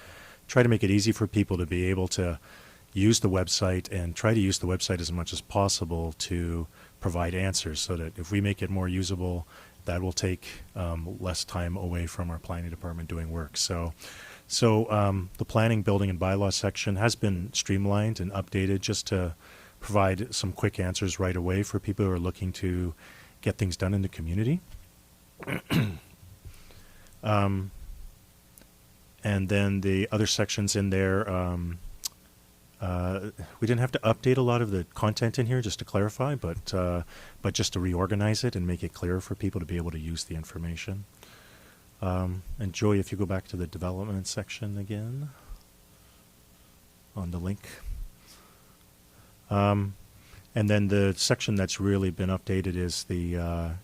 try to make it easy for people to be able to use the website and try to use the website as much as possible to provide answers, so that if we make it more usable, that will take less time away from our planning department doing work. So the planning, building, and bylaw section has been streamlined and updated just to provide some quick answers right away for people who are looking to get things done in the community. And then the other sections in there, we didn't have to update a lot of the content in here, just to clarify, but just to reorganize it and make it clearer for people to be able to use the information. And Joey, if you go back to the development section again, on the link. And then the section that's really been updated is the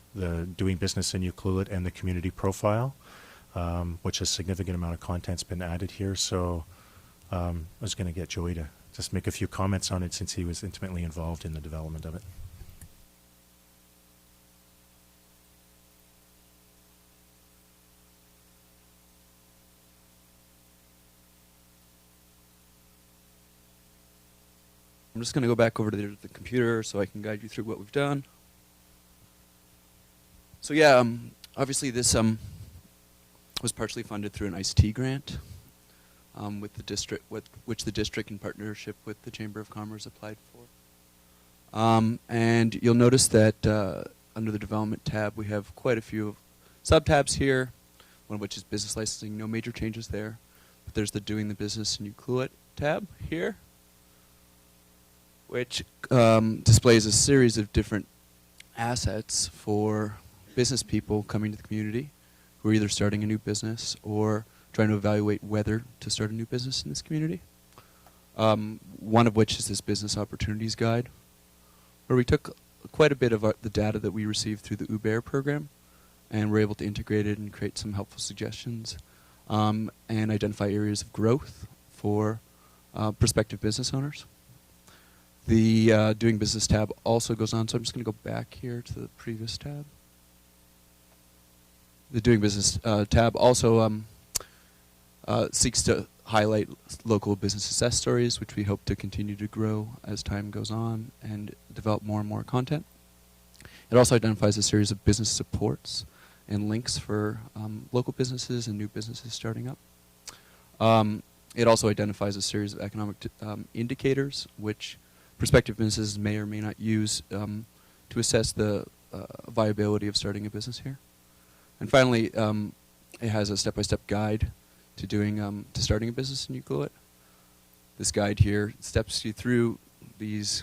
doing business in Ucluelet and the community profile, which a significant amount of content's been added here. So I was going to get Joey to just make a few comments on it since he was intimately involved in the development of it. I'm just going to go back over to the computer so I can guide you through what we've done. So yeah, obviously this was partially funded through an ICT grant with the district, which the district in partnership with the Chamber of Commerce applied for. And you'll notice that under the development tab we have quite a few sub-tabs here, one of which is business licensing, no major changes there. But there's the doing the business in Ucluelet tab here, which displays a series of different assets for business people coming to the community who are either starting a new business or trying to evaluate whether to start a new business in this community. One of which is this Business Opportunities Guide, where we took quite a bit of the data that we received through the Uber program and were able to integrate it and create some helpful suggestions and identify areas of growth for prospective business owners. The Doing Business tab also goes on, so I'm just going to go back here to the previous tab. The Doing Business tab also seeks to highlight local business success stories, which we hope to continue to grow as time goes on and develop more and more content. It also identifies a series of business supports and links for local businesses and new businesses starting up. It also identifies a series of economic indicators, which prospective businesses may or may not use to assess the viability of starting a business here. And finally, it has a step-by-step guide to starting a business in Ucluelet. This guide here steps you through these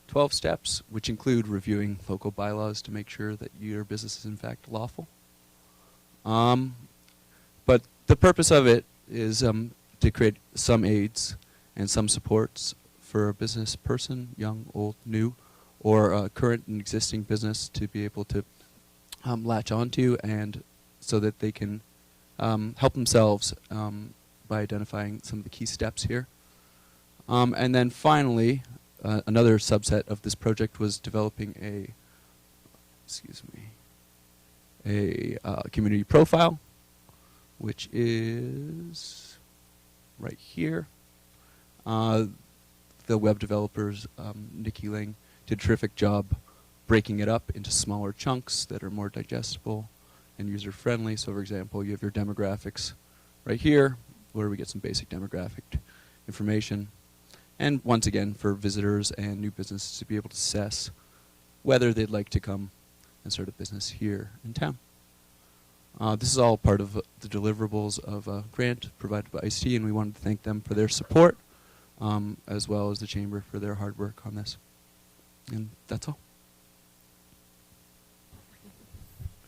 12 steps, which include reviewing local bylaws to make sure that your business is in fact lawful. But the purpose of it is to create some aids and some supports for a business person, young, old, new, or a current and existing business to be able to latch onto, and so that they can help themselves by identifying some of the key steps here. And then finally, another subset of this project was developing a community profile, which is right here. The web developers, Nikki Ling, did a terrific job breaking it up into smaller chunks that are more digestible and user-friendly. So, for example, you have your demographics right here, where we get some basic demographic information. And once again, for visitors and new businesses to be able to assess whether they'd like to come and start a business here in town. This is all part of the deliverables of a grant provided by ICT, and we wanted to thank them for their support, as well as the Chamber for their hard work on this. And that's all.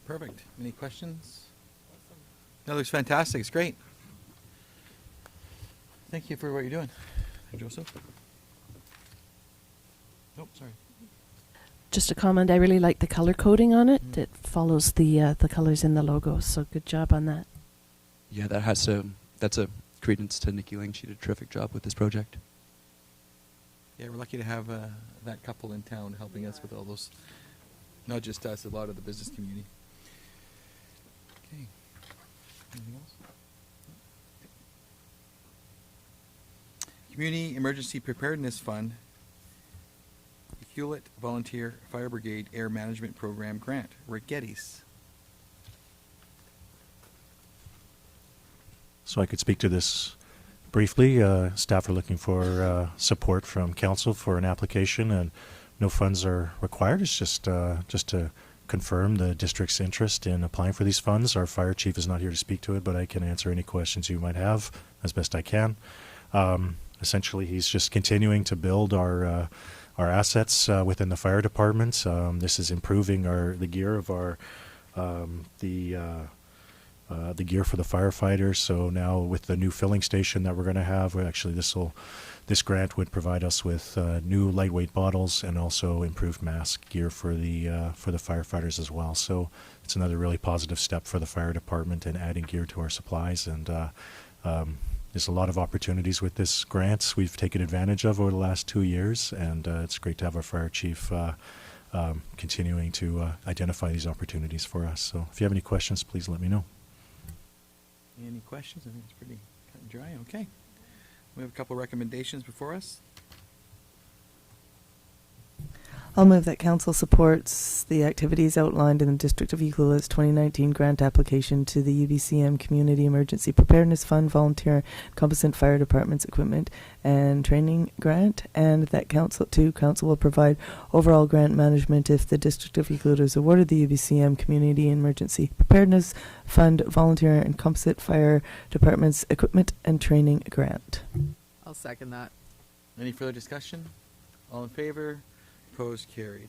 Perfect. Any questions? That looks fantastic. It's great. Thank you for what you're doing, Joseph. Oh, sorry. Just a comment. I really like the color coding on it. It follows the colors in the logo. So good job on that. Yeah, that's a credence to Nikki Ling. She did a terrific job with this project. Yeah, we're lucky to have that couple in town helping us with all those, not just us, a lot of the business community. Okay. Anything else? Community Emergency Preparedness Fund, Hewlett Volunteer Fire Brigade Air Management Program Grant. Rick Geddes. So I could speak to this briefly, staff are looking for support from council for an application, and no funds are required. It's just to confirm the district's interest in applying for these funds. Our fire chief is not here to speak to it, but I can answer any questions you might have as best I can. Essentially, he's just continuing to build our assets within the fire department. This is improving the gear of our the gear for the firefighters. So now with the new filling station that we're going to have, this grant would provide us with new lightweight bottles and also improved mask gear for the firefighters as well. So it's another really positive step for the fire department in adding gear to our supplies. And there's a lot of opportunities with this grant we've taken advantage of over the last 2 years, and it's great to have our fire chief continuing to identify these opportunities for us. So if you have any questions, please let me know. Any questions? I think it's pretty cut and dry. Okay. We have a couple recommendations before us. I'll move that council supports the activities outlined in the District of Ecoolot's 2019 grant application to the UBCM Community Emergency Preparedness Fund Volunteer Competent Fire Department's Equipment and Training Grant, and that council will provide overall grant management if the District of Ecoolot is awarded the UBCM Community Emergency Preparedness Fund Volunteer and Composite Fire Department's Equipment and Training Grant. I'll second that. Any further discussion? All in favor? Opposed? Carried.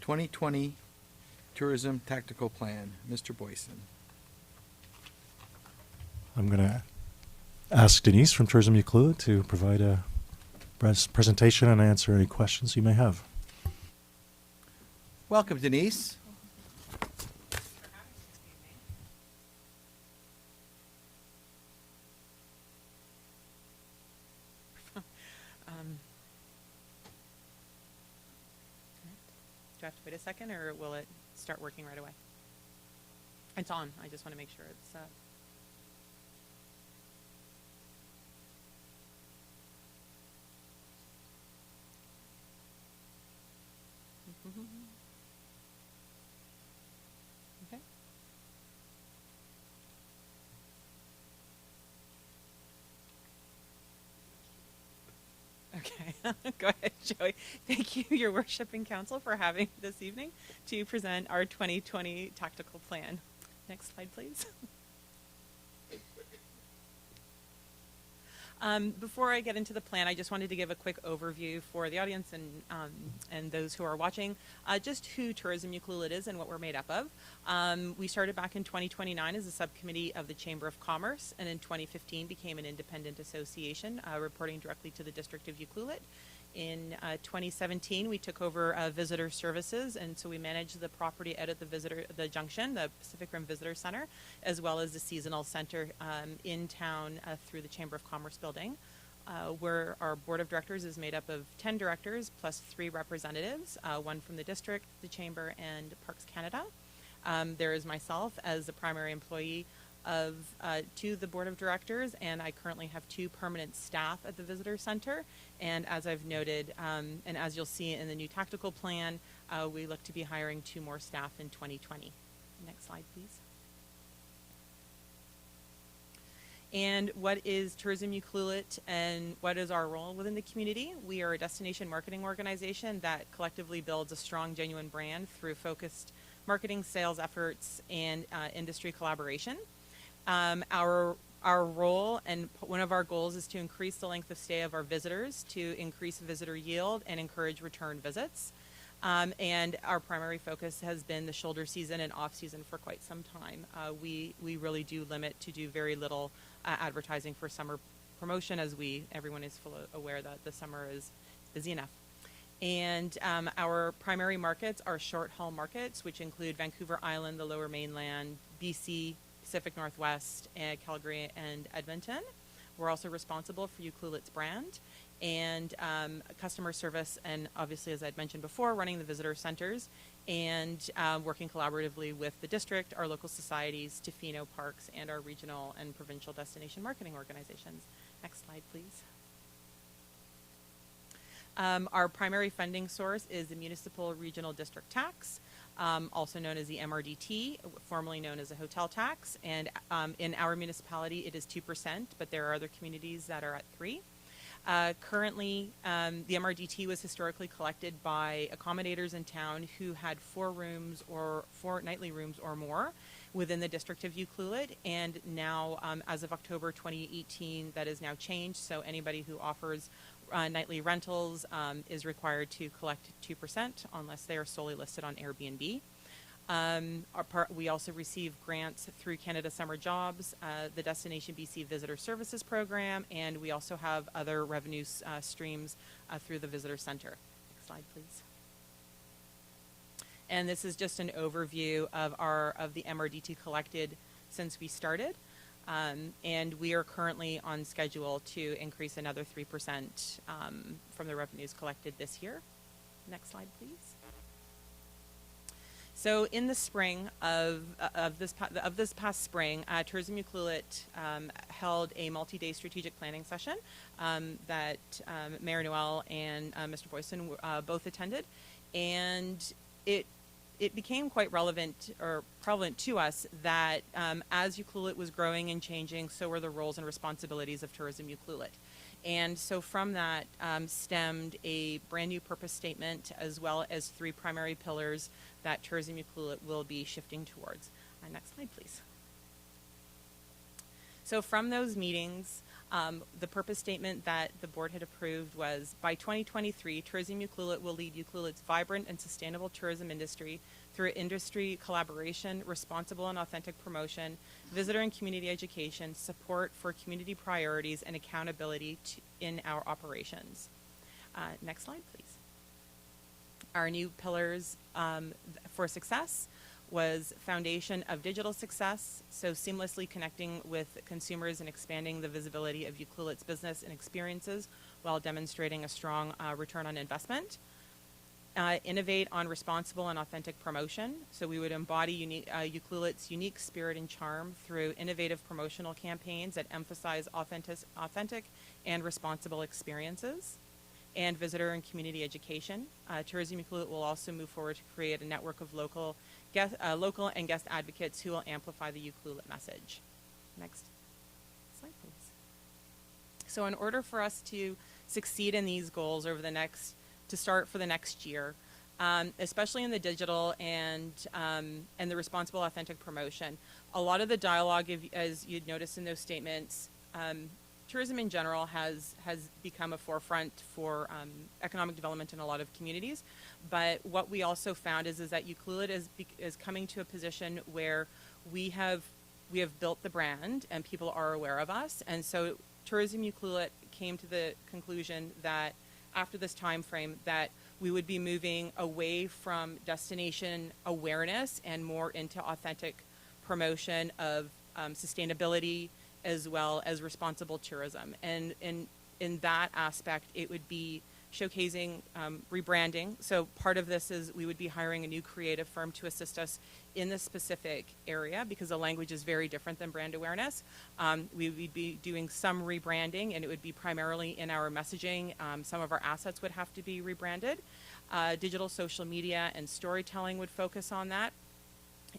(2020) Tourism Tactical Plan. Mr. Boyson. I'm going to ask Denise from Tourism Ucluelet to provide a presentation and answer any questions you may have. Welcome, Denise. Do I have to wait a second, or will it start working right away? It's on. I just want to make sure it's... Okay. Okay, go ahead, Joey. Thank you, Your Worship and Council, for having this evening to present our 2020 tactical plan. Next slide, please. Before I get into the plan, I just wanted to give a quick overview for the audience and those who are watching, just who Tourism Ucluelet is and what we're made up of. We started back in 2009 as a subcommittee of the Chamber of Commerce, and in 2015 became an independent association reporting directly to the District of Ucluelet. In 2017, we took over visitor services, and so we managed the property out at the Junction, the Pacific Rim Visitor Center, as well as the seasonal center in town through the Chamber of Commerce building. Where our board of directors is made up of 10 directors plus 3 representatives, one from the district, the Chamber, and Parks Canada. There is myself as the primary employee to the board of directors, and I currently have 2 permanent staff at the visitor center. And as I've noted, and as you'll see in the new tactical plan, we look to be hiring 2 more staff in 2020. Next slide, please. And what is Tourism Ucluelet, and what is our role within the community? We are a destination marketing organization that collectively builds a strong, genuine brand through focused marketing, sales efforts, and industry collaboration. Our role and one of our goals is to increase the length of stay of our visitors, to increase visitor yield, and encourage return visits. And our primary focus has been the shoulder season and off season for quite some time. We really do limit to do very little advertising for summer promotion, as everyone is fully aware that the summer is busy enough. And our primary markets are short haul markets, which include Vancouver Island, the Lower Mainland, BC, Pacific Northwest, and Calgary, and Edmonton. We're also responsible for Ucluelet's brand and customer service, and obviously, as I'd mentioned before, running the visitor centers and working collaboratively with the district, our local societies, Tofino Parks, and our regional and provincial destination marketing organizations. Next slide, please. Our primary funding source is the Municipal Regional District Tax, also known as the MRDT, formerly known as a hotel tax. And in our municipality, it is 2%, but there are other communities that are at 3%. Currently, the MRDT was historically collected by accommodators in town who had 4 nightly rooms or more within the district of Ucluelet. And now, as of October 2018, that is now changed. So anybody who offers nightly rentals is required to collect 2% unless they are solely listed on Airbnb. We also receive grants through Canada Summer Jobs, the Destination BC Visitor Services Program, and we also have other revenue streams through the Visitor Center. Next slide, please. And this is just an overview of the MRDT collected since we started. And we are currently on schedule to increase another 3% from the revenues collected this year. Next slide, please. So in the spring of this past spring, Tourism Ucluelet held a multi-day strategic planning session that Mayor Noel and Mr. Boyson both attended, and it became quite relevant or prevalent to us that as Ucluelet was growing and changing, so were the roles and responsibilities of Tourism Ucluelet. And so from that stemmed a brand new purpose statement as well as 3 primary pillars that Tourism Ucluelet will be shifting towards. Next slide, please. So from those meetings, the purpose statement that the board had approved was, by 2023, Tourism Ucluelet will lead Ucluelet's vibrant and sustainable tourism industry through industry collaboration, responsible and authentic promotion, visitor and community education, support for community priorities, and accountability in our operations. Next slide, please. Our new pillars for success was foundation of digital success, so seamlessly connecting with consumers and expanding the visibility of Ucluelet's business and experiences while demonstrating a strong return on investment. Innovate on responsible and authentic promotion, so we would embody Ucluelet's unique spirit and charm through innovative promotional campaigns that emphasize authentic and responsible experiences. And visitor and community education. Tourism Ucluelet will also move forward to create a network of local and guest advocates who will amplify the Ucluelet message. Next slide, please. So in order for us to succeed in these goals to start for the next year, especially in the digital and the responsible authentic promotion, a lot of the dialogue, as you'd notice in those statements, tourism in general has become a forefront for economic development in a lot of communities. But what we also found is that Ucluelet is coming to a position where we have built the brand and people are aware of us. And so Tourism Ucluelet came to the conclusion that after this time frame that we would be moving away from destination awareness and more into authentic promotion of sustainability, as well as responsible tourism. And in that aspect, it would be showcasing rebranding. So part of this is we would be hiring a new creative firm to assist us in this specific area because the language is very different than brand awareness. We would be doing some rebranding, and it would be primarily in our messaging. Some of our assets would have to be rebranded. Digital social media and storytelling would focus on that.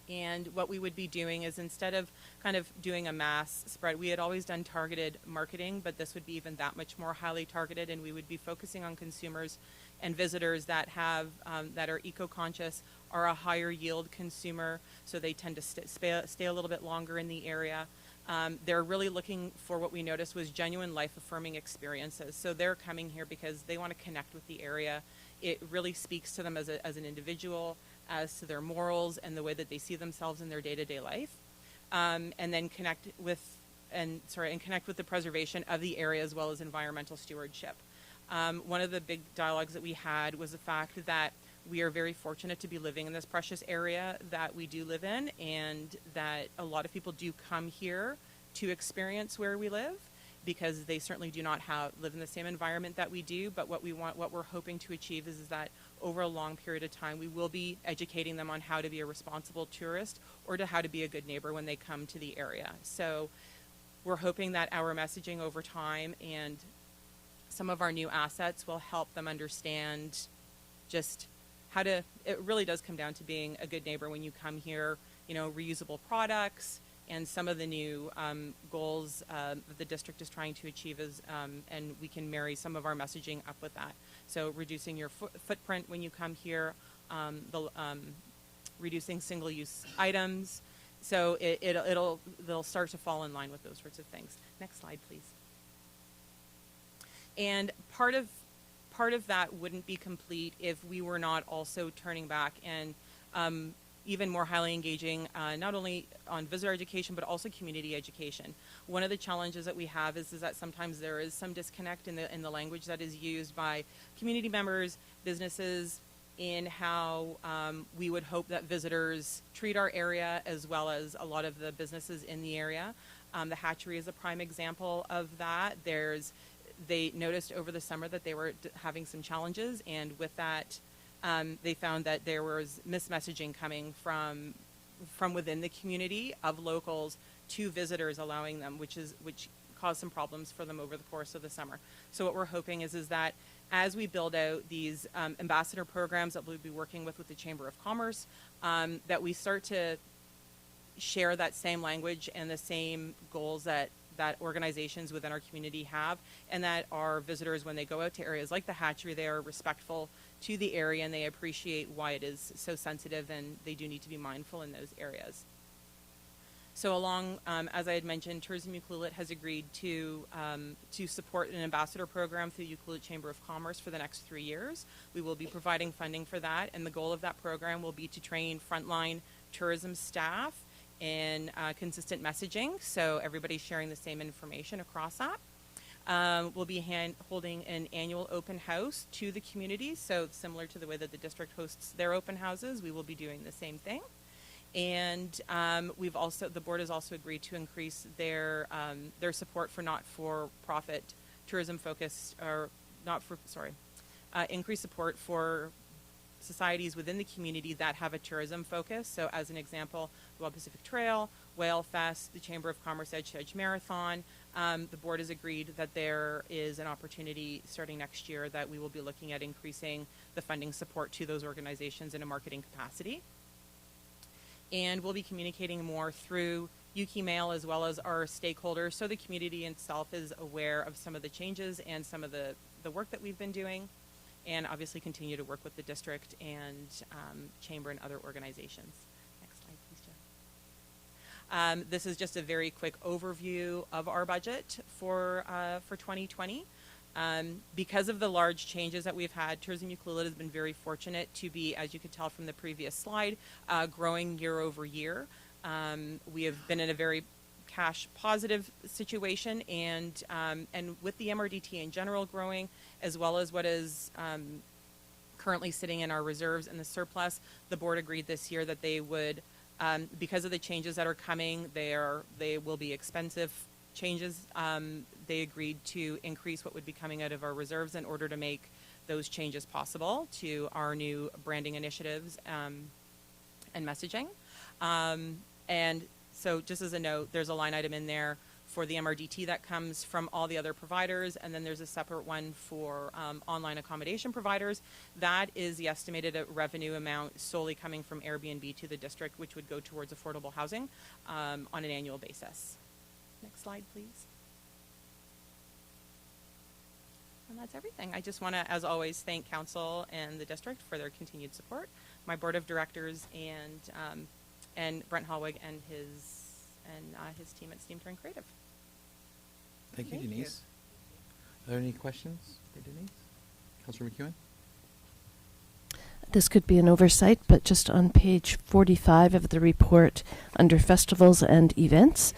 And what we would be doing is, instead of kind of doing a mass spread, we had always done targeted marketing, but this would be even that much more highly targeted, and we would be focusing on consumers and visitors that have that are eco-conscious, are a higher yield consumer, so they tend to stay a little bit longer in the area. They're really looking for what we noticed was genuine life-affirming experiences. So they're coming here because they want to connect with the area. It really speaks to them as an individual, as to their morals and the way that they see themselves in their day-to-day life, and then connect with the preservation of the area as well as environmental stewardship. One of the big dialogues that we had was the fact that we are very fortunate to be living in this precious area that we do live in, and that a lot of people do come here to experience where we live, because they certainly do not live in the same environment that we do. But what we're hoping to achieve is that over a long period of time, we will be educating them on how to be a responsible tourist or to how to be a good neighbor when they come to the area. So we're hoping that our messaging over time and some of our new assets will help them understand just how to, it really does come down to being a good neighbor when you come here, you know, reusable products, and some of the new goals that the district is trying to achieve is, and we can marry some of our messaging up with that. So reducing your footprint when you come here, reducing single-use items. So they'll start to fall in line with those sorts of things. Next slide, please. And part of that wouldn't be complete if we were not also turning back and even more highly engaging, not only on visitor education, but also community education. One of the challenges that we have is that sometimes there is some disconnect in the language that is used by community members, businesses, in how we would hope that visitors treat our area, as well as a lot of the businesses in the area. The hatchery is a prime example of that. They noticed over the summer that they were having some challenges, and with that, they found that there was mismessaging coming from within the community of locals to visitors, allowing them, which caused some problems for them over the course of the summer. So what we're hoping is that as we build out these ambassador programs that we'll be working with the Chamber of Commerce, that we start to share that same language and the same goals that organizations within our community have, and that our visitors, when they go out to areas like the hatchery, they are respectful to the area and they appreciate why it is so sensitive, and they do need to be mindful in those areas. So along, as I had mentioned, Tourism Ucluelet has agreed to support an ambassador program through Ucluelet Chamber of Commerce for the next 3 years. We will be providing funding for that, and the goal of that program will be to train frontline tourism staff in consistent messaging, so everybody's sharing the same information across that. We'll be holding an annual open house to the community, so similar to the way that the district hosts their open houses, we will be doing the same thing. And the board has also agreed to increase their support for not-for-profit tourism-focused, or increase support for societies within the community that have a tourism focus. So as an example, the Wild Pacific Trail, Whale Fest, the Chamber of Commerce Edge to Edge Marathon. The board has agreed that there is an opportunity starting next year that we will be looking at increasing the funding support to those organizations in a marketing capacity. And we'll be communicating more through Ukimail as well as our stakeholders, so the community itself is aware of some of the changes and some of the work that we've been doing, and obviously continue to work with the district and chamber and other organizations. Next slide, please, Jeff. This is just a very quick overview of our budget for 2020. Because of the large changes that we've had, Tourism Ucluelet has been very fortunate to be, as you could tell from the previous slide, growing year over year. We have been in a very cash positive situation, and with the MRDT in general growing, as well as what is currently sitting in our reserves and the surplus, the board agreed this year that they would, because of the changes that are coming, they will be expensive changes. They agreed to increase what would be coming out of our reserves in order to make those changes possible to our new branding initiatives and messaging. And so just as a note, there's a line item in there for the MRDT that comes from all the other providers, and then there's a separate one for online accommodation providers. That is the estimated revenue amount solely coming from Airbnb to the district, which would go towards affordable housing on an annual basis. Next slide, please. And that's everything. I just want to, as always, thank council and the district for their continued support, my board of directors, and Brent Hallwig and his team at Steam Turn Creative. Thank you, Denise. Are there any questions for Denise? Councilor McEwen? This could be an oversight, but just on page 45 of the report, under festivals and events,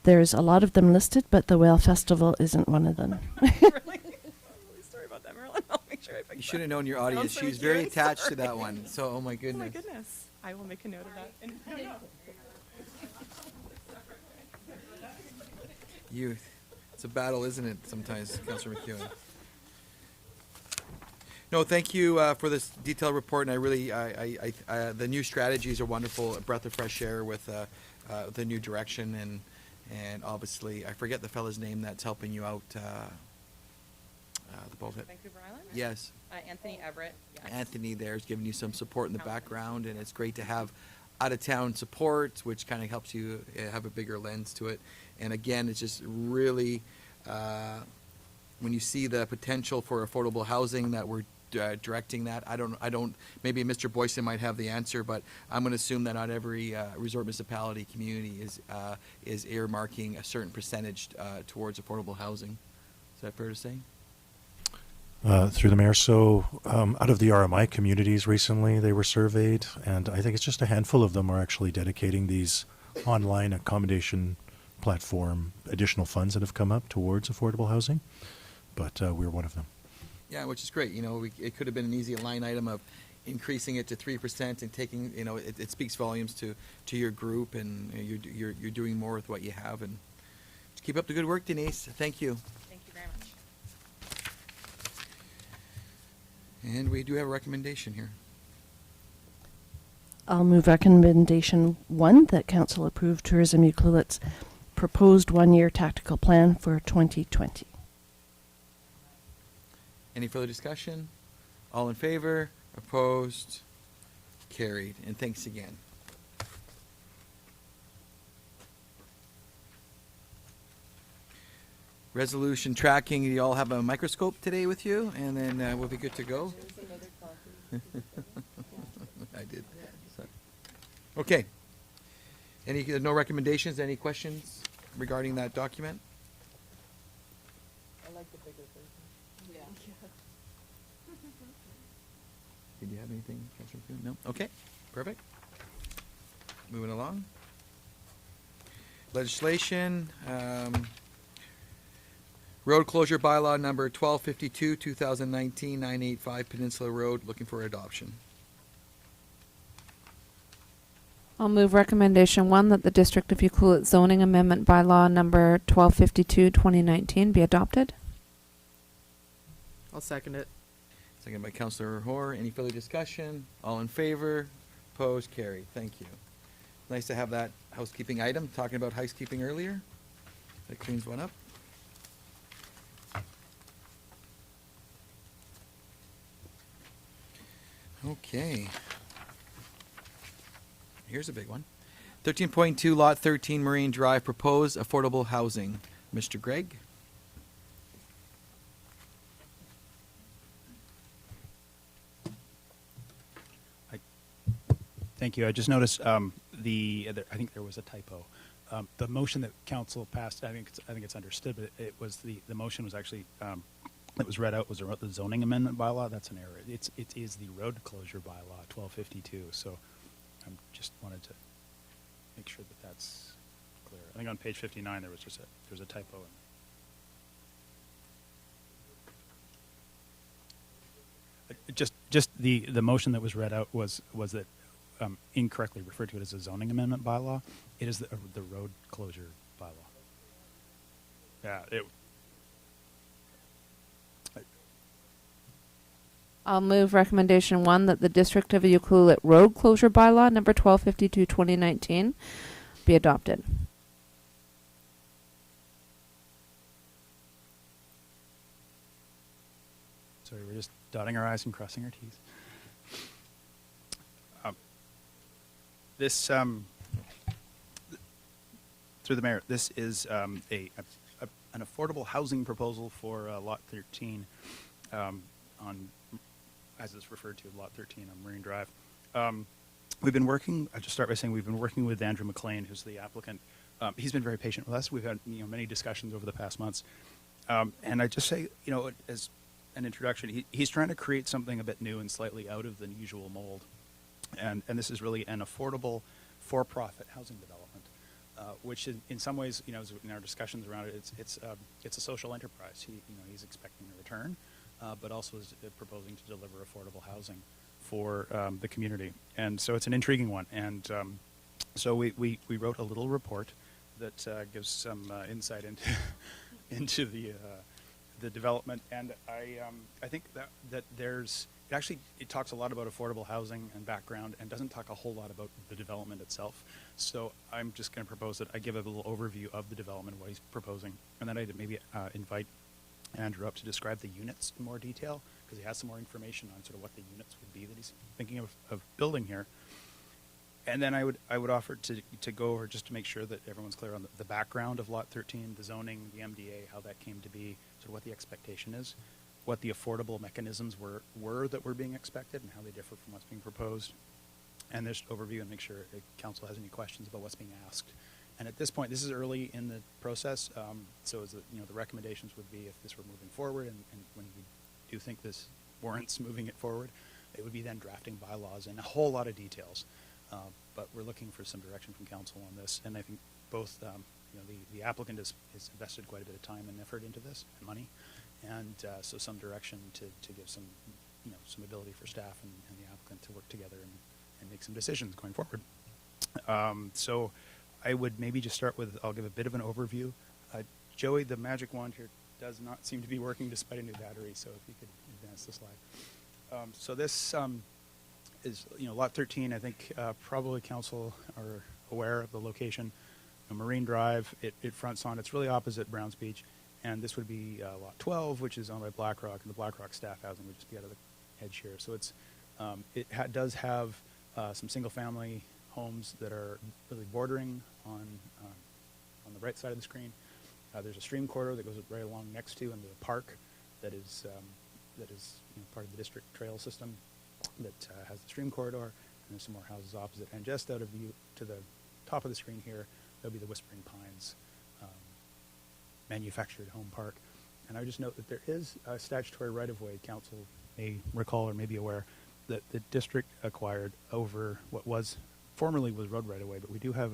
there's a lot of them listed, but the Whale Festival isn't one of them. Really? I'm really sorry about that, Marilyn. I'll make sure I fix You should have that. known your audience. She was very attached to that one. So, oh my Oh goodness. my goodness. I will make a note of that. And, no. Youth. It's a battle, isn't it, sometimes, Councilor McEwen? No, thank you for this detailed report, and I really, the new strategies are wonderful, a breath of fresh air with the new direction, and obviously, I forget the fella's name that's helping you out. the both. Vancouver Island? Yes. Anthony Everett. Yes. Anthony there is giving you some support in the background, and it's great to have out-of-town support, which kind of helps you have a bigger lens to it. And again, it's just really, when you see the potential for affordable housing that we're directing that, I don't, maybe Mr. Boyson might have the answer, but I'm going to assume that not every resort municipality community is earmarking a certain percentage towards affordable housing. Is that fair to say? Through the mayor, so out of the RMI communities recently, they were surveyed, and I think it's just a handful of them are actually dedicating these online accommodation platform additional funds that have come up towards affordable housing, but we're one of them. Yeah, which is great. You know, it could have been an easy line item of increasing it to 3% and taking, you know, it speaks volumes to your group, and you're doing more with what you have. And keep up the good work, Denise. Thank you. Thank you very much. And we do have a recommendation here. I'll move recommendation 1 that council approve Tourism Ucluelet's proposed 1-year tactical plan for 2020. Any further discussion? All in favor? Opposed? Carried. And thanks again. Resolution tracking. You all have a microscope today with you, and then we'll be good to go. I did. So. Okay. No recommendations? Any questions regarding that document? I like the bigger version. Yeah. Did you have anything, Councilor Kuhn? No? Okay, perfect. Moving along. Legislation, road closure bylaw number 1252, 2019, 985 Peninsula Road, looking for adoption. I'll move recommendation 1 that the District of Ucluelet zoning amendment bylaw number 1252, 2019 be adopted. I'll second it. Second by Councilor Hoare. Any further discussion? All in favor? Opposed? Carried. Thank you. Nice to have that housekeeping item, talking about housekeeping earlier. That cleans one up. Okay. Here's a big one. 13.2 Lot 13 Marine Drive, proposed affordable housing. Mr. Gregg? Thank you. I just noticed I think there was a typo. The motion that council passed, I think it's understood, but it was the motion was actually that was read out was the zoning amendment bylaw. That's an error. It is the road closure bylaw 1252. So I just wanted to make sure that that's clear. I think on page 59 there was a typo. Just the motion that was read out was that incorrectly referred to it as a zoning amendment bylaw. It is the road closure bylaw. Yeah. I'll move recommendation 1 that the District of Ucluelet road closure bylaw number 1252, 2019 be adopted. So we're just dotting our I's and crossing our T's. This, through the mayor, this is an affordable housing proposal for Lot 13 on, as it's referred to, Lot 13 on Marine Drive. We've been working, I'll just start by saying we've been working with Andrew McLean, who's the applicant. He's been very patient with us. We've had many discussions over the past months. And I just say, as an introduction, he's trying to create something a bit new and slightly out of the usual mold. And this is really an affordable for-profit housing development, which in some ways, in our discussions around it, it's a social enterprise. He's expecting a return, but also is proposing to deliver affordable housing for the community. And so it's an intriguing one. And so we wrote a little report that gives some insight into the development. And I think that there's it talks a lot about affordable housing and background and doesn't talk a whole lot about the development itself. So I'm just going to propose that I give a little overview of the development, what he's proposing, and then I'd maybe invite Andrew up to describe the units in more detail, because he has some more information on sort of what the units would be that he's thinking of building here. And then I would offer to go over, just to make sure that everyone's clear on the background of Lot 13, the zoning, the MDA, how that came to be, sort of what the expectation is, what the affordable mechanisms were that were being expected, and how they differ from what's being proposed. And this overview, and make sure if council has any questions about what's being asked. And at this point, this is early in the process, so as the recommendations would be, if this were moving forward, and when we do think this warrants moving it forward, it would be then drafting bylaws and a whole lot of details. But we're looking for some direction from council on this, and I think both, the applicant has invested quite a bit of time and effort into this, and money, and so some direction to give some, some ability for staff and the applicant to work together and make some decisions going forward. So I would maybe just start with, I'll give a bit of an overview. Joey, the magic wand here does not seem to be working despite a new battery, so if you could advance the slide. So this is, Lot 13, I think probably council are aware of the location. Marine Drive, it fronts on, it's really opposite Browns Beach, and this would be Lot 12, which is owned by BlackRock, and the BlackRock staff housing would just be out of the edge here. So it's, does have some single-family homes that are really bordering on the right side of the screen. There's a stream corridor that goes right along next to, and the park that is part of the district trail system that has the stream corridor, and there's some more houses opposite. And just out of view to the top of the screen here, there'll be the Whispering Pines manufactured home park. And I would just note that there is a statutory right-of-way, council may recall or may be aware, that the district acquired over what was formerly was road right-of-way, but we do have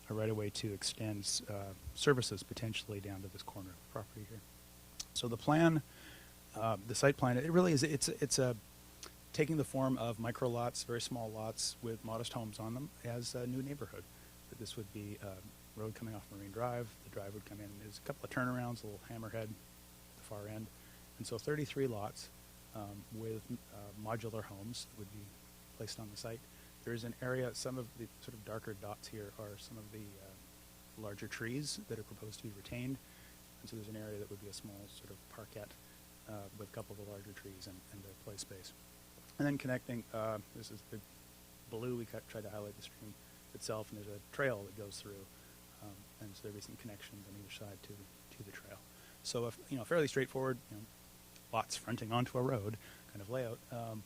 a right-of-way to extend services potentially down to this corner of the property here. So the plan, the site plan, it really is, it's a taking the form of micro lots, very small lots with modest homes on them as a new neighborhood. That this would be a road coming off Marine Drive. The drive would come in. There's a couple of turnarounds, a little hammerhead at the far end. And so 33 lots with modular homes would be placed on the site. There is an area, some of the sort of darker dots here are some of the larger trees that are proposed to be retained. And so there's an area that would be a small sort of parkette with a couple of the larger trees and the play space. And then connecting, this is the blue, we tried to highlight the stream itself, and there's a trail that goes through, and so there'll be some connections on either side to the trail. So, fairly straightforward, lots fronting onto a road kind of layout,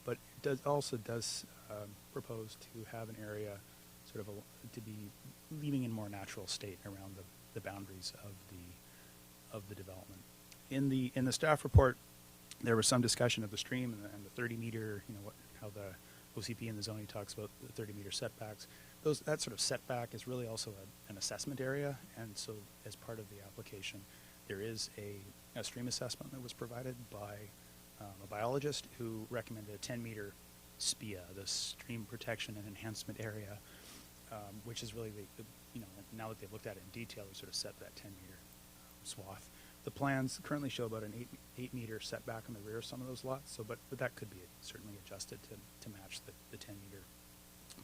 but it does propose to have an area sort of to be leaving in more natural state around the boundaries of the development. In the staff report, there was some discussion of the stream and the 30-meter, how the OCP and the zoning talks about the 30-meter setbacks. That sort of setback is really also an assessment area, and so as part of the application, there is a stream assessment that was provided by a biologist who recommended a 10-meter SPEA, the Stream Protection and Enhancement Area, which is really now that they've looked at it in detail, they sort of set that 10-meter swath. The plans currently show about an 8-meter setback on the rear of some of those lots, but that could be certainly adjusted to match the 10-meter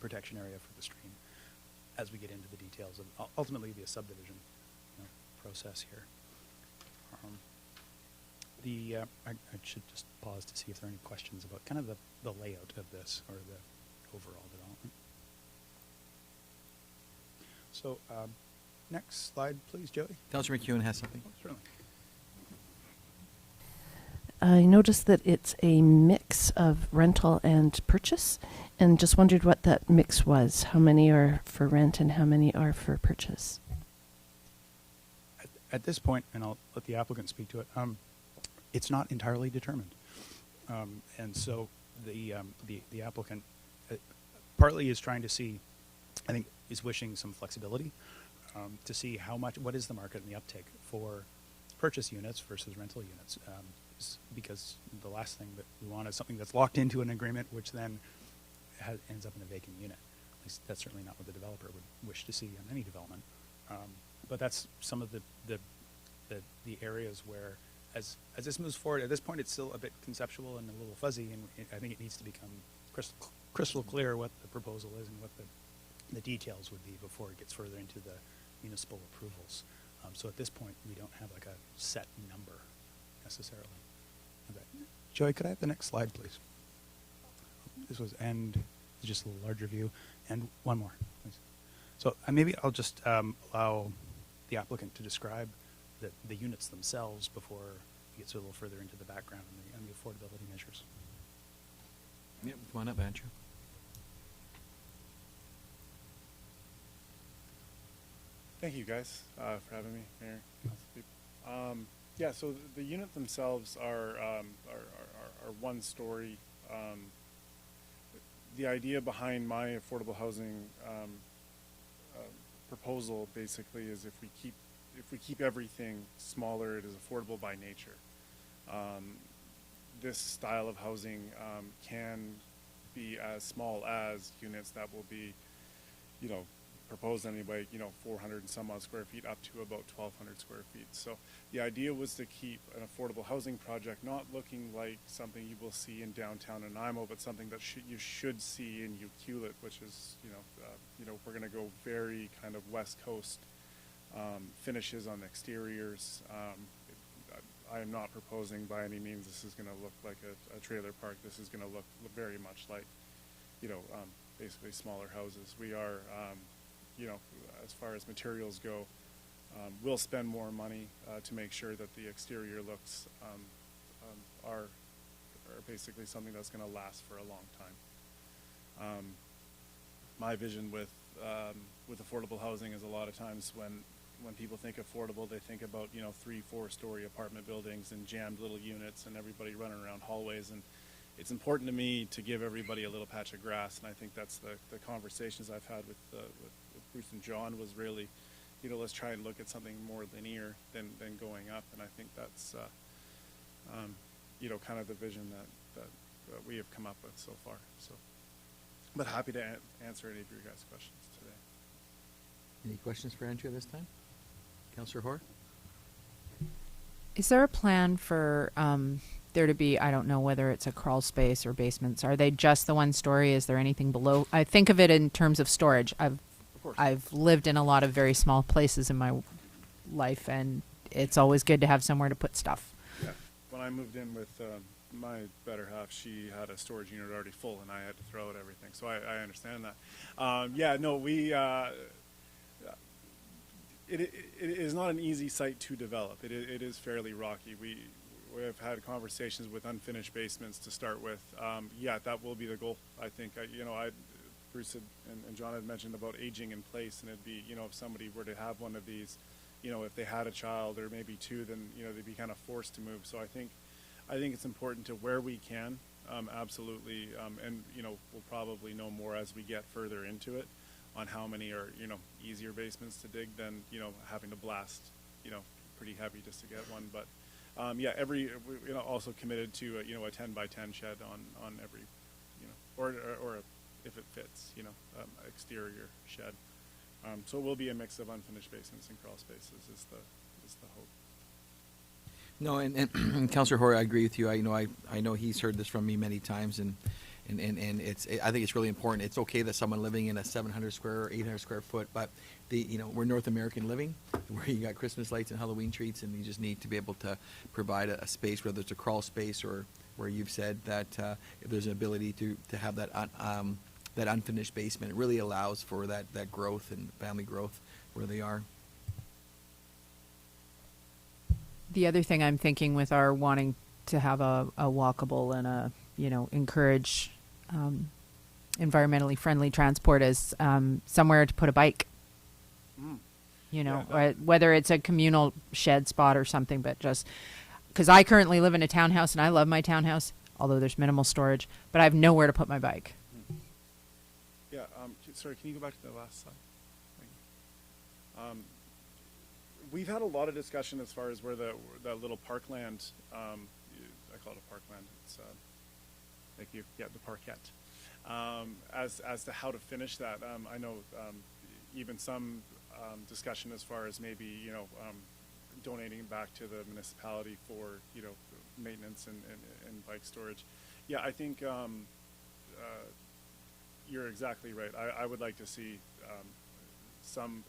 protection area for the stream as we get into the details of ultimately be a subdivision process here. I should just pause to see if there are any questions about kind of the layout of this or the overall development. So next slide, please, Joey. Councillor McEwen has something. Oh, certainly. I noticed that it's a mix of rental and purchase, and just wondered what that mix was. How many are for rent and how many are for purchase? At this point, and I'll let the applicant speak to it, it's not entirely determined. And so the applicant partly is trying to see, I think, is wishing some flexibility to see what is the market and the uptake for purchase units versus rental units. Because the last thing that we want is something that's locked into an agreement, which then ends up in a vacant unit. At least that's certainly not what the developer would wish to see on any development. But that's some of the areas where, as this moves forward, at this point it's still a bit conceptual and a little fuzzy, and I think it needs to become crystal clear what the proposal is and what the details would be before it gets further into the municipal approvals. So at this point, we don't have like a set number necessarily. Okay. Joey, could I have the next slide, please? This was end, just a little larger view, and one more, please. So maybe I'll just allow the applicant to describe the units themselves before he gets a little further into the background and the affordability measures. Yep, come on up, Andrew. Thank you guys for having me, Mayor, council people. Yeah, so the unit themselves are one story. The idea behind my affordable housing proposal basically is if we keep everything smaller, it is affordable by nature. This style of housing can be as small as units that will be, proposed anyway, 400 and some odd square feet up to about 1,200 square feet. So the idea was to keep an affordable housing project not looking like something you will see in downtown Nanaimo, but something that you should see in Ucluelet, which is, we're going to go very kind of West Coast finishes on the exteriors. I am not proposing by any means this is going to look like a trailer park. This is going to look very much like, basically smaller houses. We are, as far as materials go, we'll spend more money to make sure that the exterior looks are basically something that's going to last for a long time. My vision with affordable housing is a lot of times when people think affordable, they think about 3-4 story apartment buildings and jammed little units and everybody running around hallways. And it's important to me to give everybody a little patch of grass, and I think that's the conversations I've had with Bruce and John was really, let's try and look at something more linear than going up, and I think that's kind of the vision that we have come up with so far. So, but happy to answer any of your guys' questions today. Any questions for Andrew this time? Councillor Hoare? Is there a plan for there to be, I don't know whether it's a crawl space or basements, are they just the one story? Is there anything below? I think of it in terms of storage. I've lived in a lot of very small places in my life, and it's always good to have somewhere to put stuff. Yeah, when I moved in with my better half, she had a storage unit already full, and I had to throw out everything. So I understand that. Yeah, no, we. It is not an easy site to develop. It is fairly rocky. We have had conversations with unfinished basements to start with. Yeah, that will be the goal. I think, Bruce and John had mentioned about aging in place, and it'd be, if somebody were to have one of these, if they had a child or maybe two, then, they'd be kind of forced to move. So I think it's important to where we can, absolutely, and, we'll probably know more as we get further into it on how many are, easier basements to dig than, having to blast, pretty heavy just to get one. But yeah, also committed to a 10 by 10 shed on every, or if it fits, exterior shed. So it will be a mix of unfinished basements and crawl spaces is the hope. No, and Councillor Hoare, I agree with you. I know he's heard this from me many times, and I think it's really important. It's okay that someone living in a 700 square or 800 square foot, but we're North American living, where you got Christmas lights and Halloween treats, and you just need to be able to provide a space, whether it's a crawl space or where you've said that if there's an ability to have that that unfinished basement, it really allows for that growth and family growth where they are. The other thing I'm thinking with our wanting to have a walkable and a, encourage environmentally friendly transport is somewhere to put a bike. Or whether it's a communal shed spot or something, but just because I currently live in a townhouse and I love my townhouse, although there's minimal storage, but I have nowhere to put my bike. Yeah, sorry, can you go back to the last slide? We've had a lot of discussion as far as where that little parkland, I call it a parkland, it's, thank you, yeah, the parkette, as to how to finish that. I know even some discussion as far as maybe, donating back to the municipality for, maintenance and bike storage. Yeah, I think you're exactly right. I would like to see some,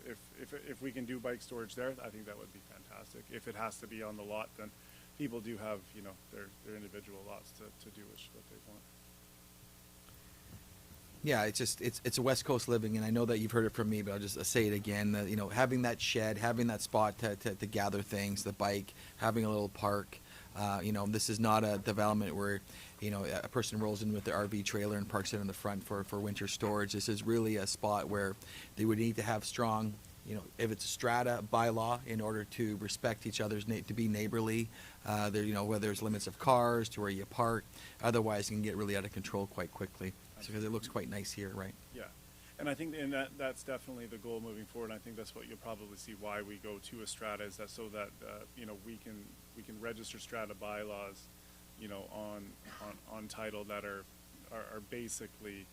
if we can do bike storage there, I think that would be fantastic. If it has to be on the lot, then people do have, you know, their individual lots to do what they want. Yeah, it's a West Coast living, and I know that you've heard it from me, but I'll just say it again. You know, having that shed, having that spot to gather things, the bike, having a little park. You know, this is not a development where, you know, a person rolls in with their RV trailer and parks it in the front for winter storage. This is really a spot where they would need to have strong, you know, if it's a strata bylaw in order to respect each other's, to be neighborly. There, you know, where there's limits of cars to where you park. Otherwise, it can get really out of control quite quickly. Because it looks quite nice here, right? Yeah, and I think that's definitely the goal moving forward. And I think that's what you'll probably see why we go to a strata, is that so that you know, we can register strata bylaws, you know, on title that are basically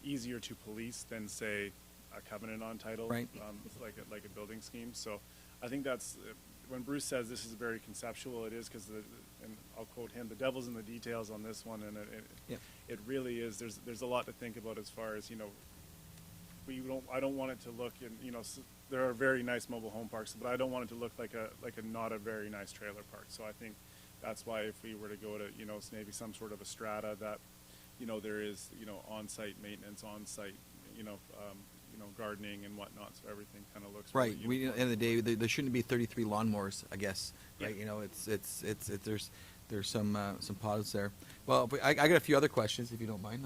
easier to police than, say, a covenant on title, right? Like a building scheme. So I think that's when Bruce says this is very conceptual. It is, because and I'll quote him: "The devil's in the details" on this one, and it really is. There's a lot to think about as far as, you know, I don't want it to look, and, you know, there are very nice mobile home parks, but I don't want it to look like a not a very nice trailer park. So I think that's why if we were to go to, you know, maybe some sort of a strata, that, you know, there is, you know, on-site maintenance, on-site, you know, gardening and whatnot, so everything kind of looks Right. really At the end of the day, there shouldn't be 33 lawnmowers, I guess. Right. Yeah. You know, there's some positives there. Well, but I got a few other questions, if you don't mind.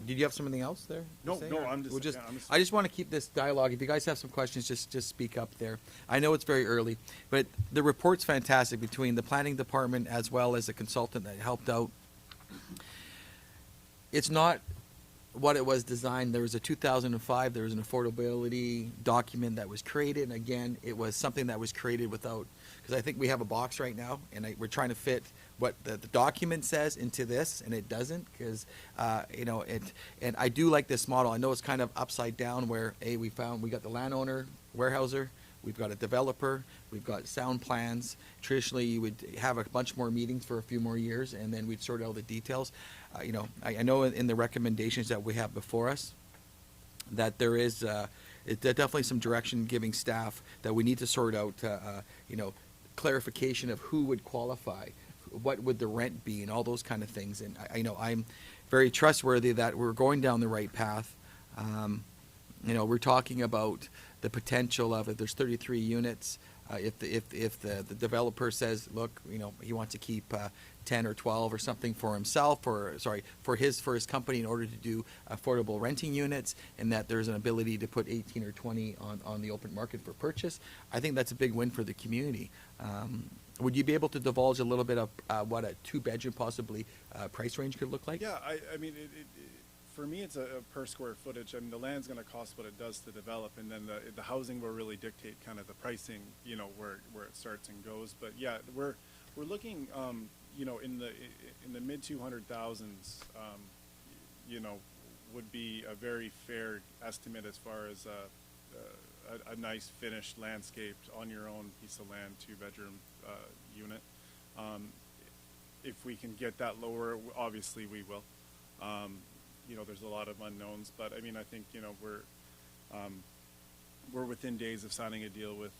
Did you have something else there? No, to say, no, or I'm just- we'll yeah, I'm just- I just want to keep this dialogue. If you guys have some questions, just speak up there. I know it's very early, but the report's fantastic between the planning department as well as the consultant that helped out. It's not what it was designed. There was a 2005, there was an affordability document that was created. And again, it was something that was created without, because I think we have a box right now, and we're trying to fit what the document says into this, and it doesn't, because, you know, and I do like this model. I know it's kind of upside down where, we got the landowner, warehouser, we've got a developer, we've got sound plans. Traditionally, you would have a bunch more meetings for a few more years, and then we'd sort out the details. You know, I know in the recommendations that we have before us, that there is definitely some direction giving staff that we need to sort out, you know, clarification of who would qualify, what would the rent be, and all those kind of things. And I know I'm very trustworthy that we're going down the right path. You know, we're talking about the potential of, if there's 33 units, if the developer says, look, you know, he wants to keep 10 or 12 or something for himself, for his company, in order to do affordable renting units, and that there's an ability to put 18 or 20 on the open market for purchase, I think that's a big win for the community. Would you be able to divulge a little bit of what a 2-bedroom possibly price range could look like? Yeah, I mean, for me, it's a per square footage. I mean, the land's going to cost what it does to develop, and then the housing will really dictate kind of the pricing, you know, where it starts and goes. But yeah, we're looking, you know, in the mid 200,000s, you know, would be a very fair estimate as far as a nice finished landscaped on your own piece of land 2-bedroom unit. If we can get that lower, obviously we will. You know, there's a lot of unknowns, but I mean, I think, you know, we're within days of signing a deal with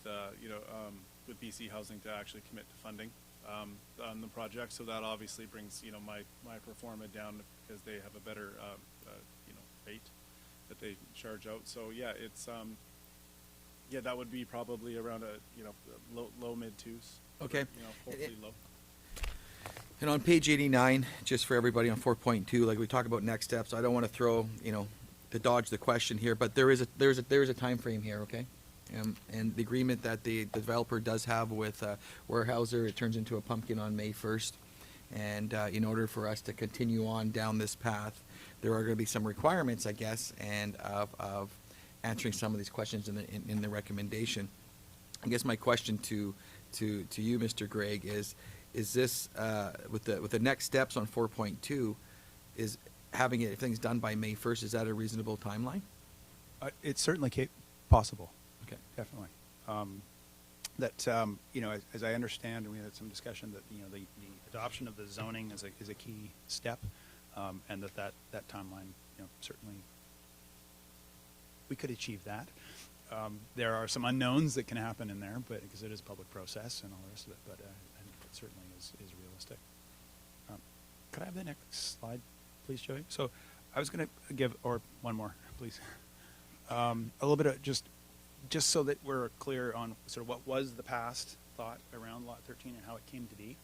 with BC Housing to actually commit to funding on the project. So that obviously brings, you know, my pro forma down, because they have a better you know, rate that they charge out. So yeah, it's yeah, that would be probably around low mid 2s. Okay. You know, hopefully low. And on page 89, just for everybody on 4.2, like we talk about next steps, I don't want to throw, you know, to dodge the question here, but there is a time frame here, okay? And the agreement that the developer does have with Weyerhaeuser, it turns into a pumpkin on May 1st. And in order for us to continue on down this path, there are going to be some requirements, I guess, and of answering some of these questions in the recommendation. I guess my question to you, Mr. Gregg, is this with the next steps on 4.2, is having it, if things done by May 1st, is that a reasonable timeline? It's certainly possible. Okay. Definitely. You know, as I understand, and we had some discussion that, you know, the adoption of the zoning is a key step, and that timeline, you know, certainly we could achieve that. There are some unknowns that can happen in there, but because it is a public process and all the rest of it, but certainly is realistic. Could I have the next slide, please, Joey? So I was going to give, or one more, please. A little bit of just so that we're clear on sort of what was the past thought around Lot 13 and how it came to be.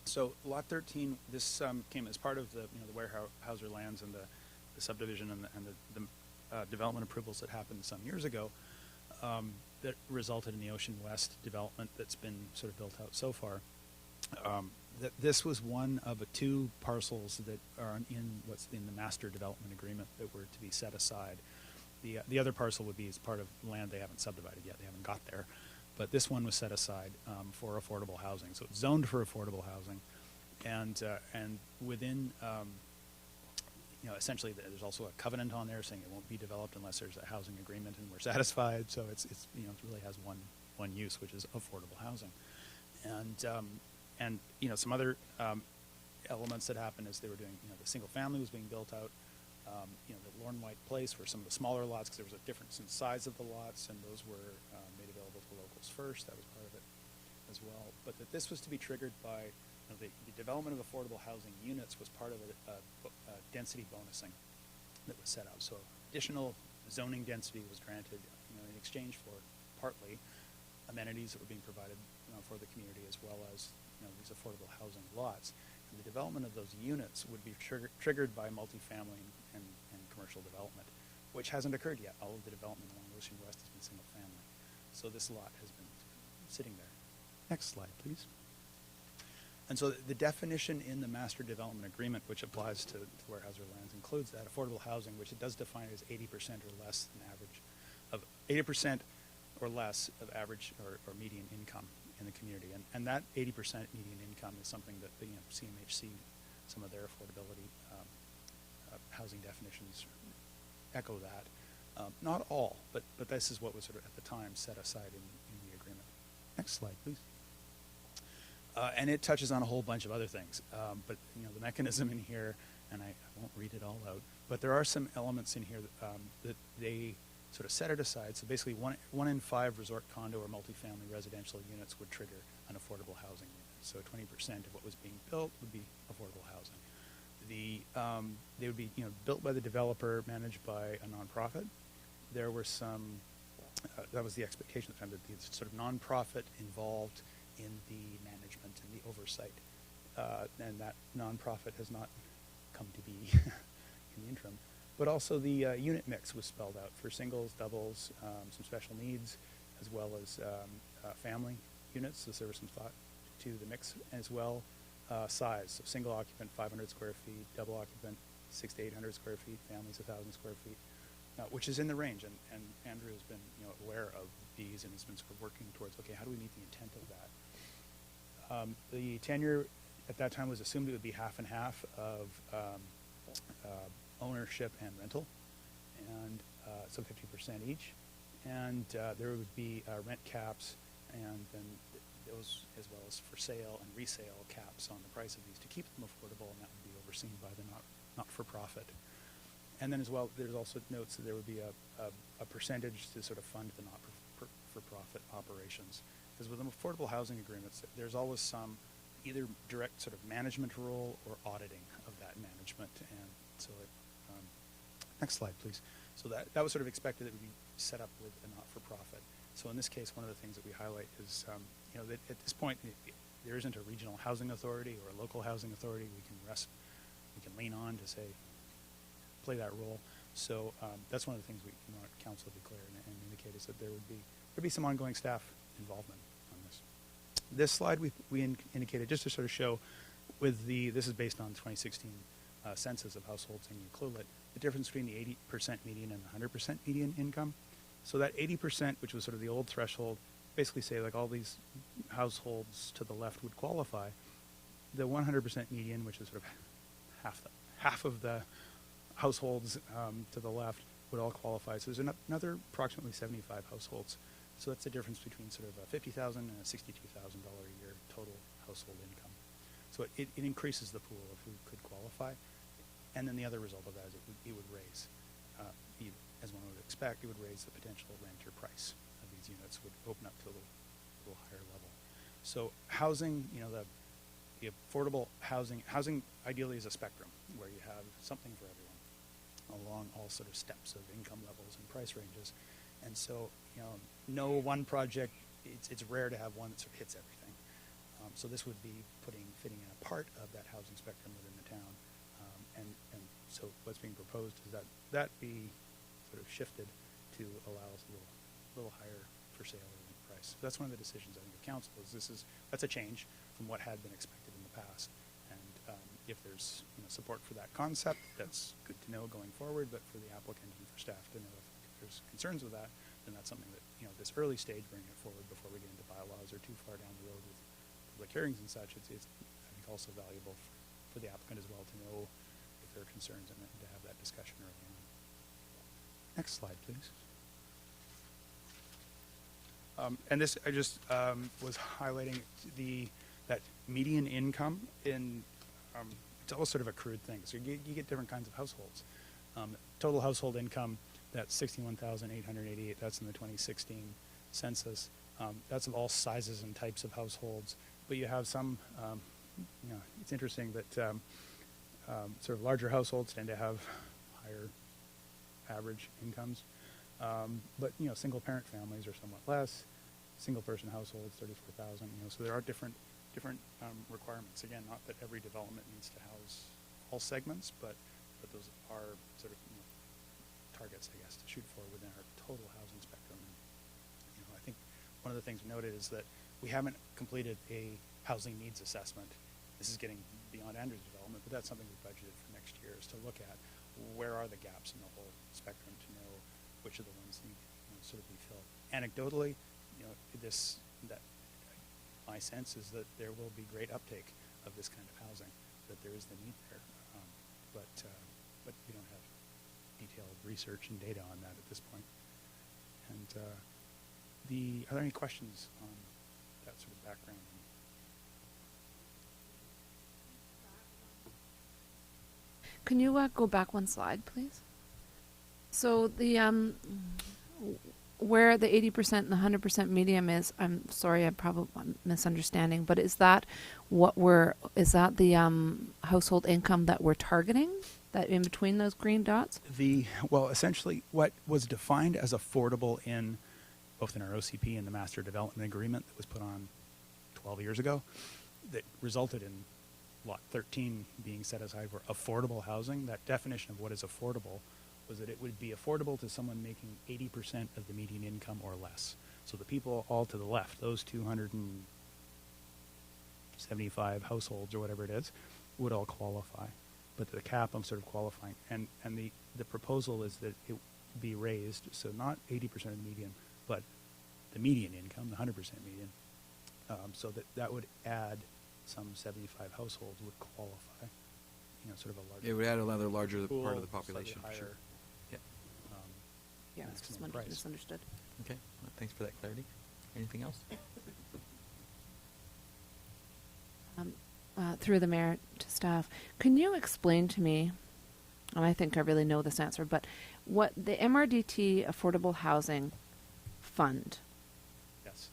So Lot 13, this came as part of the the Weyerhaeuser lands and the subdivision and the development approvals that happened some years ago that resulted in the Ocean West development that's been sort of built out so far. This was one of two parcels that are in what's in the master development agreement that were to be set aside. The other parcel would be as part of land they haven't subdivided yet. They haven't got there. But this one was set aside for affordable housing. So it's zoned for affordable housing. And within, essentially there's also a covenant on there saying it won't be developed unless there's a housing agreement and we're satisfied. So it really has one use, which is affordable housing. And some other elements that happened as they were doing, the single family was being built out. The Lorne White Place were some of the smaller lots because there was a difference in size of the lots, and those were made available to locals first. That was part of it as well. But that this was to be triggered by the development of affordable housing units was part of a density bonusing that was set out. So additional zoning density was granted in exchange for partly amenities that were being provided for the community as well as these affordable housing lots. And the development of those units would be triggered by multifamily and commercial development, which hasn't occurred yet. All of the development along Ocean West has been single family. So this lot has been sitting there. Next slide, please. And so the definition in the master development agreement, which applies to Weyerhaeuser lands, includes that affordable housing, which it does define as 80% or less than average of 80% or less of average or median income in the community. And that 80% median income is something that the CMHC, some of their affordability housing definitions echo that. Not all, but this is what was sort of at the time set aside in the agreement. Next slide, please. And it touches on a whole bunch of other things. But the mechanism in here, and I won't read it all out, but there are some elements in here that they sort of set it aside. So basically, one in 5 resort condo or multifamily residential units would trigger an affordable housing unit. So 20% of what was being built would be affordable housing. They would be built by the developer, managed by a nonprofit. There were some. That was the expectation at the time, that the sort of nonprofit involved in the management and the oversight, and that nonprofit has not come to be in the interim. But also the unit mix was spelled out for singles, doubles, some special needs, as well as family units. So there was some thought to the mix as well. Size, so single occupant 500 square feet, double occupant 600 to 800 square feet, families 1,000 square feet, which is in the range. And Andrew has been aware of these and has been sort of working towards, okay, how do we meet the intent of that? The tenure at that time was assumed it would be half and half of ownership and rental, and so 50% each. And there would be rent caps, and then those, as well as for sale and resale caps on the price of these to keep them affordable, and that would be overseen by the not-for-profit. And then as well, there's also notes that there would be a percentage to sort of fund the not-for-profit operations. Because with them affordable housing agreements, there's always some either direct sort of management role or auditing of that management. And so, next slide, please. So that was sort of expected that it would be set up with a not-for-profit. So in this case, one of the things that we highlight is, that at this point, there isn't a regional housing authority or a local housing authority we can lean on to say, play that role. So that's one of the things we want council to be clear and indicate is that there'd be some ongoing staff involvement on this. This slide we indicated just to sort of show this is based on 2016 census of households in Ucluelet, the difference between the 80% median and the 100% median income. So that 80%, which was sort of the old threshold, basically say like all these households to the left would qualify. The 100% median, which is sort of half of the households to the left, would all qualify. So there's another approximately 75 households. So that's the difference between sort of a $50,000 and a $62,000 a year total household income. So it increases the pool of who could qualify. And then the other result of that is it would raise, as one would expect, it would raise the potential renter price of these units, would open up to a little higher level. So housing, the affordable housing ideally is a spectrum where you have something for everyone along all sort of steps of income levels and price ranges. And so, no one project, it's rare to have one that sort of hits everything. So this would be fitting in a part of that housing spectrum within the town. And so what's being proposed is that be sort of shifted to allow us a little higher for sale price. So that's one of the decisions I think of council that's a change from what had been expected in the past. And if there's support for that concept, that's good to know going forward. But for the applicant and for staff to know if there's concerns with that, then that's something that this early stage, bringing it forward before we get into bylaws or too far down the road with public hearings and such. It's I think also valuable for the applicant as well to know if there are concerns and to have that discussion early on. Next slide, please. And this, I just was highlighting that median income in, it's all sort of a crude thing. So you get different kinds of households. Total household income, that's 61,888. That's in the 2016 census. That's of all sizes and types of households. But you have some, it's interesting that sort of larger households tend to have higher average incomes. But single parent families are somewhat less. Single person households, 34,000. So there are different requirements. Again, not that every development needs to house all segments, but those are sort of targets, I guess, to shoot for within our total housing spectrum. And, I think one of the things we noted is that we haven't completed a housing needs assessment. This is getting beyond Andrew's development, but that's something we budgeted for next year, is to look at where are the gaps in the whole spectrum to know which of the ones need sort of be filled. Anecdotally, my sense is that there will be great uptake of this kind of housing, that there is the need there, but we don't have detailed research and data on that at this point. And are there any questions on that sort of background? Can you go back one slide, please? So the where the 80% and the 100% medium is, I'm sorry, I'm misunderstanding, but is that the household income that we're targeting? That in between those green dots? Well, essentially, what was defined as affordable in both in our OCP and the Master Development Agreement that was put on 12 years ago, that resulted in Lot 13 being set aside for affordable housing. That definition of what is affordable was that it would be affordable to someone making 80% of the median income or less. So the people all to the left, those 275 households or whatever it is, would all qualify. But the cap, I'm sort of qualifying. And the proposal is that it be raised, so not 80% of the median, but the median income, the 100% median, so that would add some 75 households would qualify. Sort of a larger. It would add another larger pool, part of the population, for higher, sure. Yeah. Yeah, it's just price. misunderstood. Okay. Well, thanks for that clarity. Anything else? Through the mayor to staff, can you explain to me, and I think I really know this answer, but what the MRDT Affordable Housing Fund? Yes.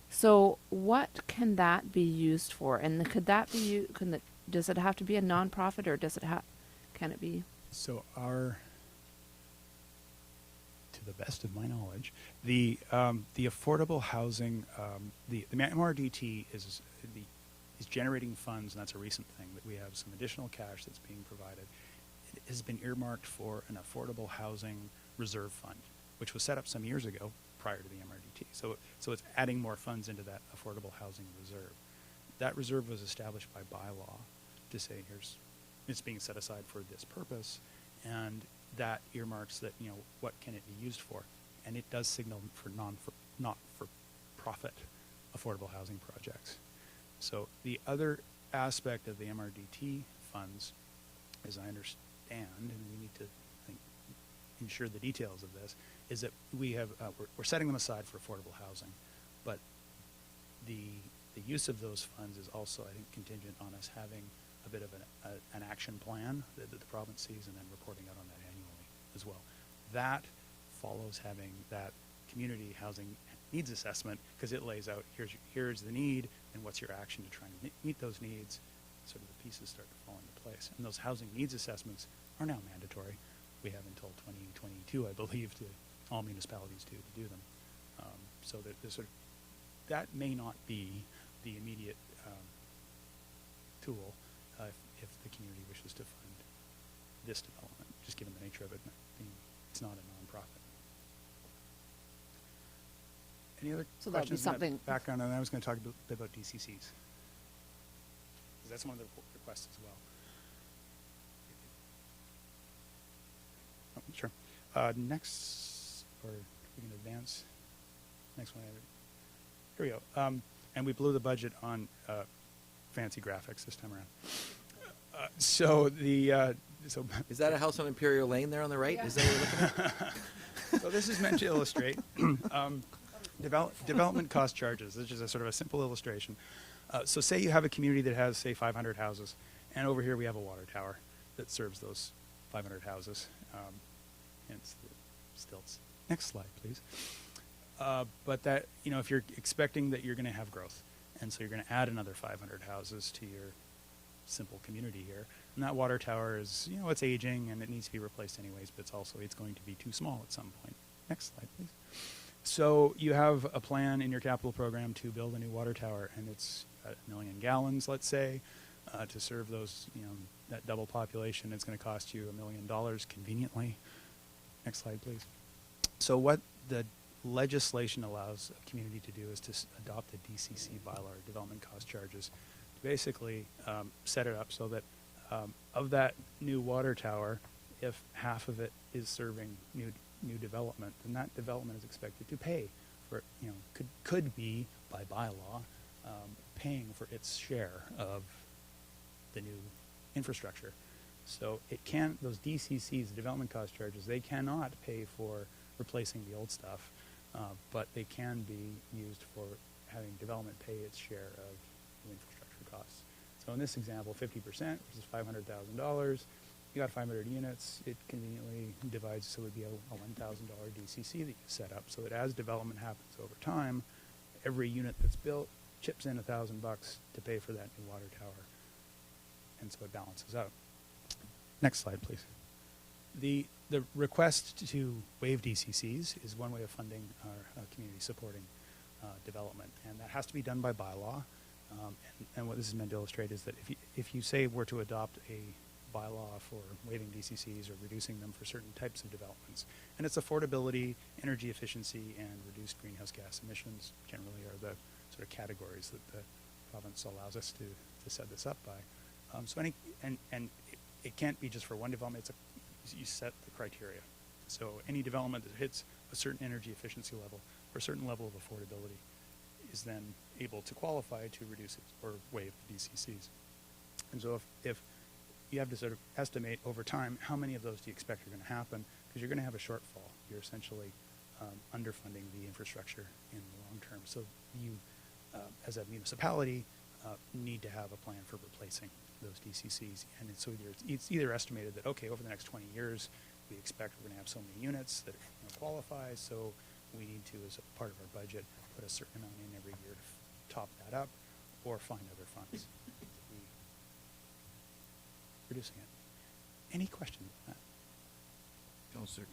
So what can that be used for? And could that be does it have to be a nonprofit, or can it be? So to the best of my knowledge, the affordable housing, the MRDT is generating funds, and that's a recent thing, that we have some additional cash that's being provided. It has been earmarked for an affordable housing reserve fund, which was set up some years ago prior to the MRDT. So it's adding more funds into that affordable housing reserve. That reserve was established by bylaw to say it's being set aside for this purpose, and that earmarks that, what can it be used for? And it does signal for not for profit affordable housing projects. So the other aspect of the MRDT funds, as I understand, and we need to ensure the details of this, is that we have we're setting them aside for affordable housing, but the use of those funds is also, I think, contingent on us having a bit of an action plan that the province sees, and then reporting out on that annually as well. That follows having that community housing needs assessment because it lays out here's the need and what's your action to try and meet those needs. Sort of the pieces start to fall into place. And those housing needs assessments are now mandatory. We have until 2022, I believe, to all municipalities to do them. So that that may not be the immediate tool if the community wishes to fund this development, just given the nature of it being it's not a nonprofit. Any other So that would be questions on that something- background? And I was going to talk a bit about DCCs. Because that's one of the requests as well. Oh, sure. Next, or we can advance. Next one. Here we go. And we blew the budget on fancy graphics this time around. So Is that a house on Imperial Lane there on the right? Is that what you're looking at? So this is meant to illustrate development cost charges. This is a sort of a simple illustration. So say you have a community that has, say, 500 houses, and over here we have a water tower that serves those 500 houses. Hence the stilts. Next slide, please. But that, if you're expecting that you're going to have growth, and so you're going to add another 500 houses to your simple community here, and that water tower is, it's aging and it needs to be replaced anyways, but it's going to be too small at some point. Next slide, please. So you have a plan in your capital program to build a new water tower, and it's 1 million gallons, let's say, to serve those, that double population. It's going to cost you $1 million conveniently. Next slide, please. So what the legislation allows a community to do is to adopt the DCC bylaw, or development cost charges, to basically set it up so that of that new water tower, if half of it is serving new development, then that development is expected to pay for, could be by bylaw paying for its share of the new infrastructure. So those DCCs, the development cost charges, they cannot pay for replacing the old stuff, but they can be used for having development pay its share of the infrastructure costs. So in this example, 50%, which is $500,000. You got 500 units. It conveniently divides, so it would be a $1,000 DCC that you set up, so that as development happens over time, every unit that's built chips in $1,000 to pay for that new water tower, and so it balances out. Next slide, please. The request to waive DCCs is one way of funding our community supporting development, and that has to be done by bylaw. And what this is meant to illustrate is that if you say we're to adopt a bylaw for waiving DCCs or reducing them for certain types of developments, and it's affordability, energy efficiency, and reduced greenhouse gas emissions generally are the sort of categories that the province allows us to set this up by. So it can't be just for one development. You set the criteria. So any development that hits a certain energy efficiency level or a certain level of affordability is then able to qualify to reduce it or waive the DCCs. And so if you have to sort of estimate over time how many of those do you expect are going to happen, because you're going to have a shortfall. You're essentially underfunding the infrastructure in the long term. So you, as a municipality, need to have a plan for replacing those DCCs. And so it's either estimated that, okay, over the next 20 years, we expect we're going to have so many units that qualify, so we need to, as a part of our budget, put a certain amount in every year to top that up, or find other funds to be reducing it. Any questions on that? Councillor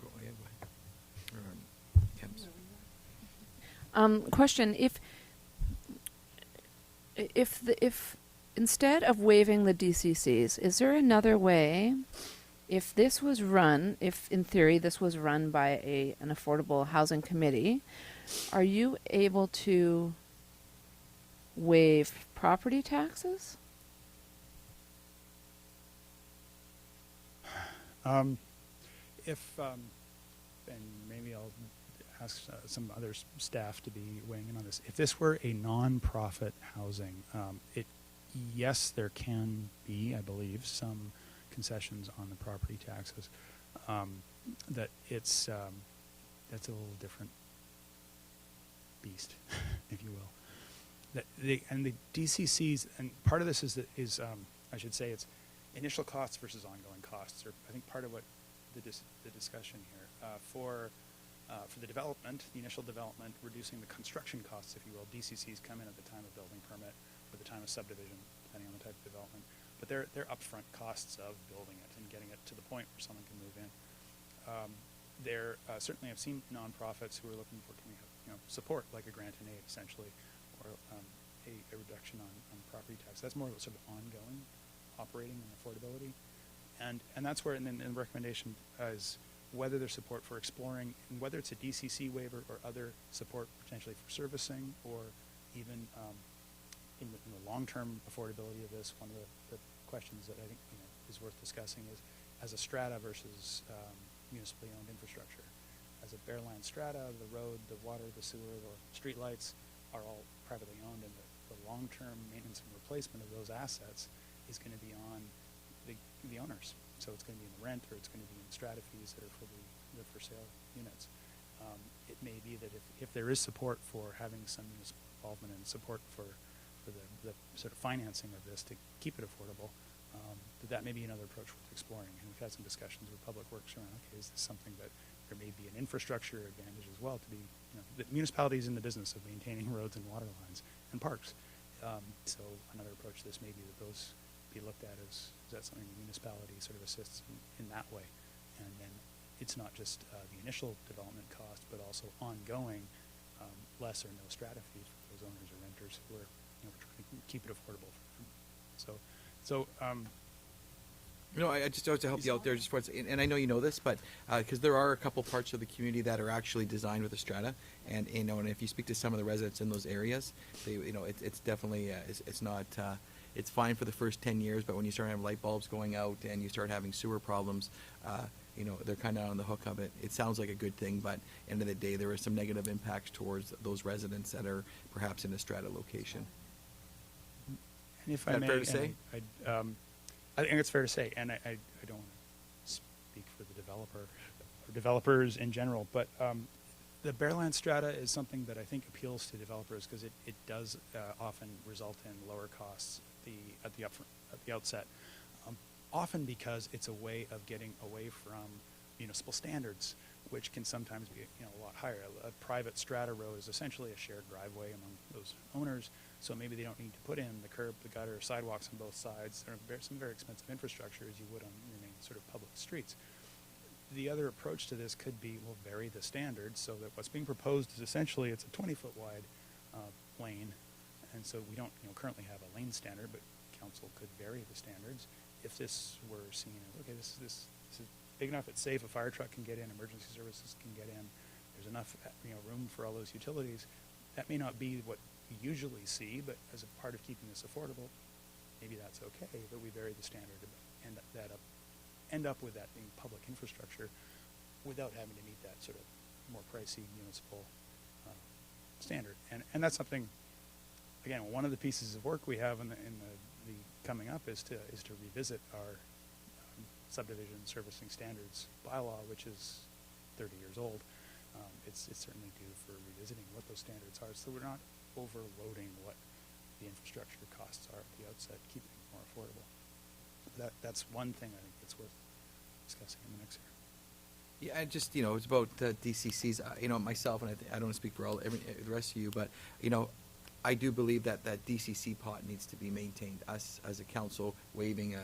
Question: If instead of waiving the DCCs, is there another way? If this was run, if in theory this was run by an affordable housing committee, are you able to waive property taxes? And maybe I'll ask some other staff to be weighing in on this. If this were a non-profit housing, yes, there can be, I believe, some concessions on the property taxes. That that's a little different beast, if you will. And the DCCs, and part of this is I should say, it's initial costs versus ongoing costs, or I think part of what the discussion here for For the development, the initial development, reducing the construction costs, if you will. DCCs come in at the time of building permit or the time of subdivision, depending on the type of development. But they're upfront costs of building it and getting it to the point where someone can move in. Certainly I've seen nonprofits who are looking for support, like a grant and aid, essentially, or a reduction on property tax. That's more of a sort of ongoing operating and affordability. And that's where, and then the recommendation is whether there's support for exploring, and whether it's a DCC waiver or other support potentially for servicing, or even in the long-term affordability of this. One of the questions that I think is worth discussing is, as a strata versus municipally owned infrastructure. As a Bearland strata, the road, the water, the sewer, the streetlights are all privately owned, and the long-term maintenance and replacement of those assets is going to be on the owners. So it's going to be in the rent, or it's going to be in strata fees that are for the for sale units. It may be that if there is support for having some municipal involvement and support for the sort of financing of this to keep it affordable, that may be another approach worth exploring. And we've had some discussions with Public Works around, okay, is this something that there may be an infrastructure advantage as well to be, the municipality is in the business of maintaining roads and water lines and parks. So another approach to this may be that those be looked at as, is that something the municipality sort of assists in that way? And then it's not just the initial development cost, but also ongoing less or no strata fee for those owners or renters who are trying to keep it affordable for them. So I just to help you out there, just for and I know you know this, but because there are a couple parts of the community that are actually designed with a strata, and and if you speak to some of the residents in those areas, they it's definitely it's not it's fine for the first 10 years, but when you start having light bulbs going out and you start having sewer problems, they're kind of on the hook of it. It sounds like a good thing, but end of the day, there are some negative impacts towards those residents that are perhaps in a strata location. And if Is I that may, fair to say? I think it's fair to say, and I don't want to speak for the developer or developers in general, but the Bearland strata is something that I think appeals to developers because it does often result in lower costs at the outset. Often because it's a way of getting away from municipal standards, which can sometimes be a lot higher. A private strata road is essentially a shared driveway among those owners, so maybe they don't need to put in the curb, the gutter, sidewalks on both sides. There are some very expensive infrastructure as you would on your main sort of public streets. The other approach to this could be, we'll vary the standards so that what's being proposed is essentially it's a 20-foot wide lane, and so we don't currently have a lane standard, but council could vary the standards. If this were seen as, okay, this is big enough, it's safe, a fire truck can get in, emergency services can get in, there's enough room for all those utilities. That may not be what we usually see, but as a part of keeping this affordable, maybe that's okay, that we vary the standard and end up with that being public infrastructure without having to meet that sort of more pricey municipal standard. And that's something, again, one of the pieces of work we have in the coming up is to revisit our subdivision servicing standards bylaw, which is 30 years old. It's certainly due for revisiting what those standards are, so we're not overloading what the infrastructure costs are at the outset, keeping it more affordable. That's one thing I think that's worth discussing in the next year. Yeah, I just it's about DCCs. Myself, and I don't want to speak for the rest of you, but I do believe that DCC pot needs to be maintained. Us as a council waiving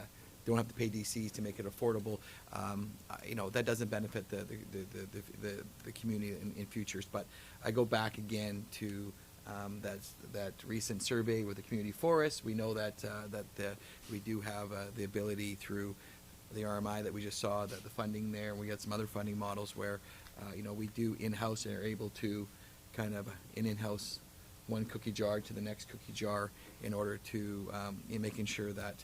don't have to pay DCs to make it affordable. That doesn't benefit the community in futures. But I go back again to that recent survey with the community forests. We know that we do have the ability through the RMI that we just saw, that the funding there, and we got some other funding models where we do in-house and are able to kind of in-house one cookie jar to the next cookie jar in order to in making sure that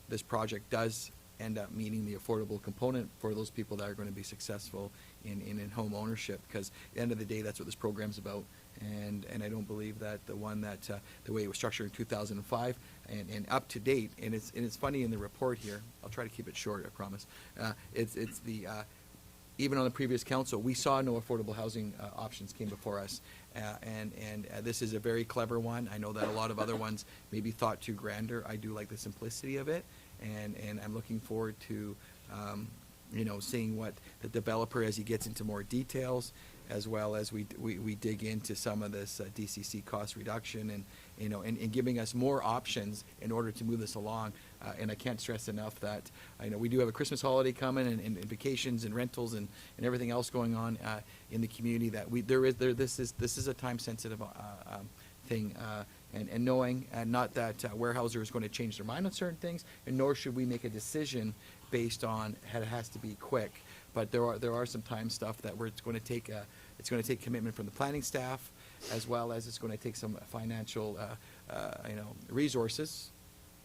this project does end up meeting the affordable component for those people that are going to be successful in home ownership, because at the end of the day, that's what this program's about. And I don't believe that the one that the way it was structured in 2005 and up to date, and it's funny in the report here, I'll try to keep it short, I promise. It's the even on the previous council, we saw no affordable housing options came before us, and this is a very clever one. I know that a lot of other ones maybe thought too grander. I do like the simplicity of it, and I'm looking forward to seeing what the developer, as he gets into more details, as well as we dig into some of this DCC cost reduction and, you know, and giving us more options in order to move this along. And I can't stress enough that, I know we do have a Christmas holiday coming and vacations and rentals and everything else going on in the community, that this is a time sensitive thing. And knowing, not that Weyerhaeuser is going to change their mind on certain things, and nor should we make a decision based on it has to be quick. But there are some time stuff that it's going to take commitment from the planning staff, as well as it's going to take some financial resources.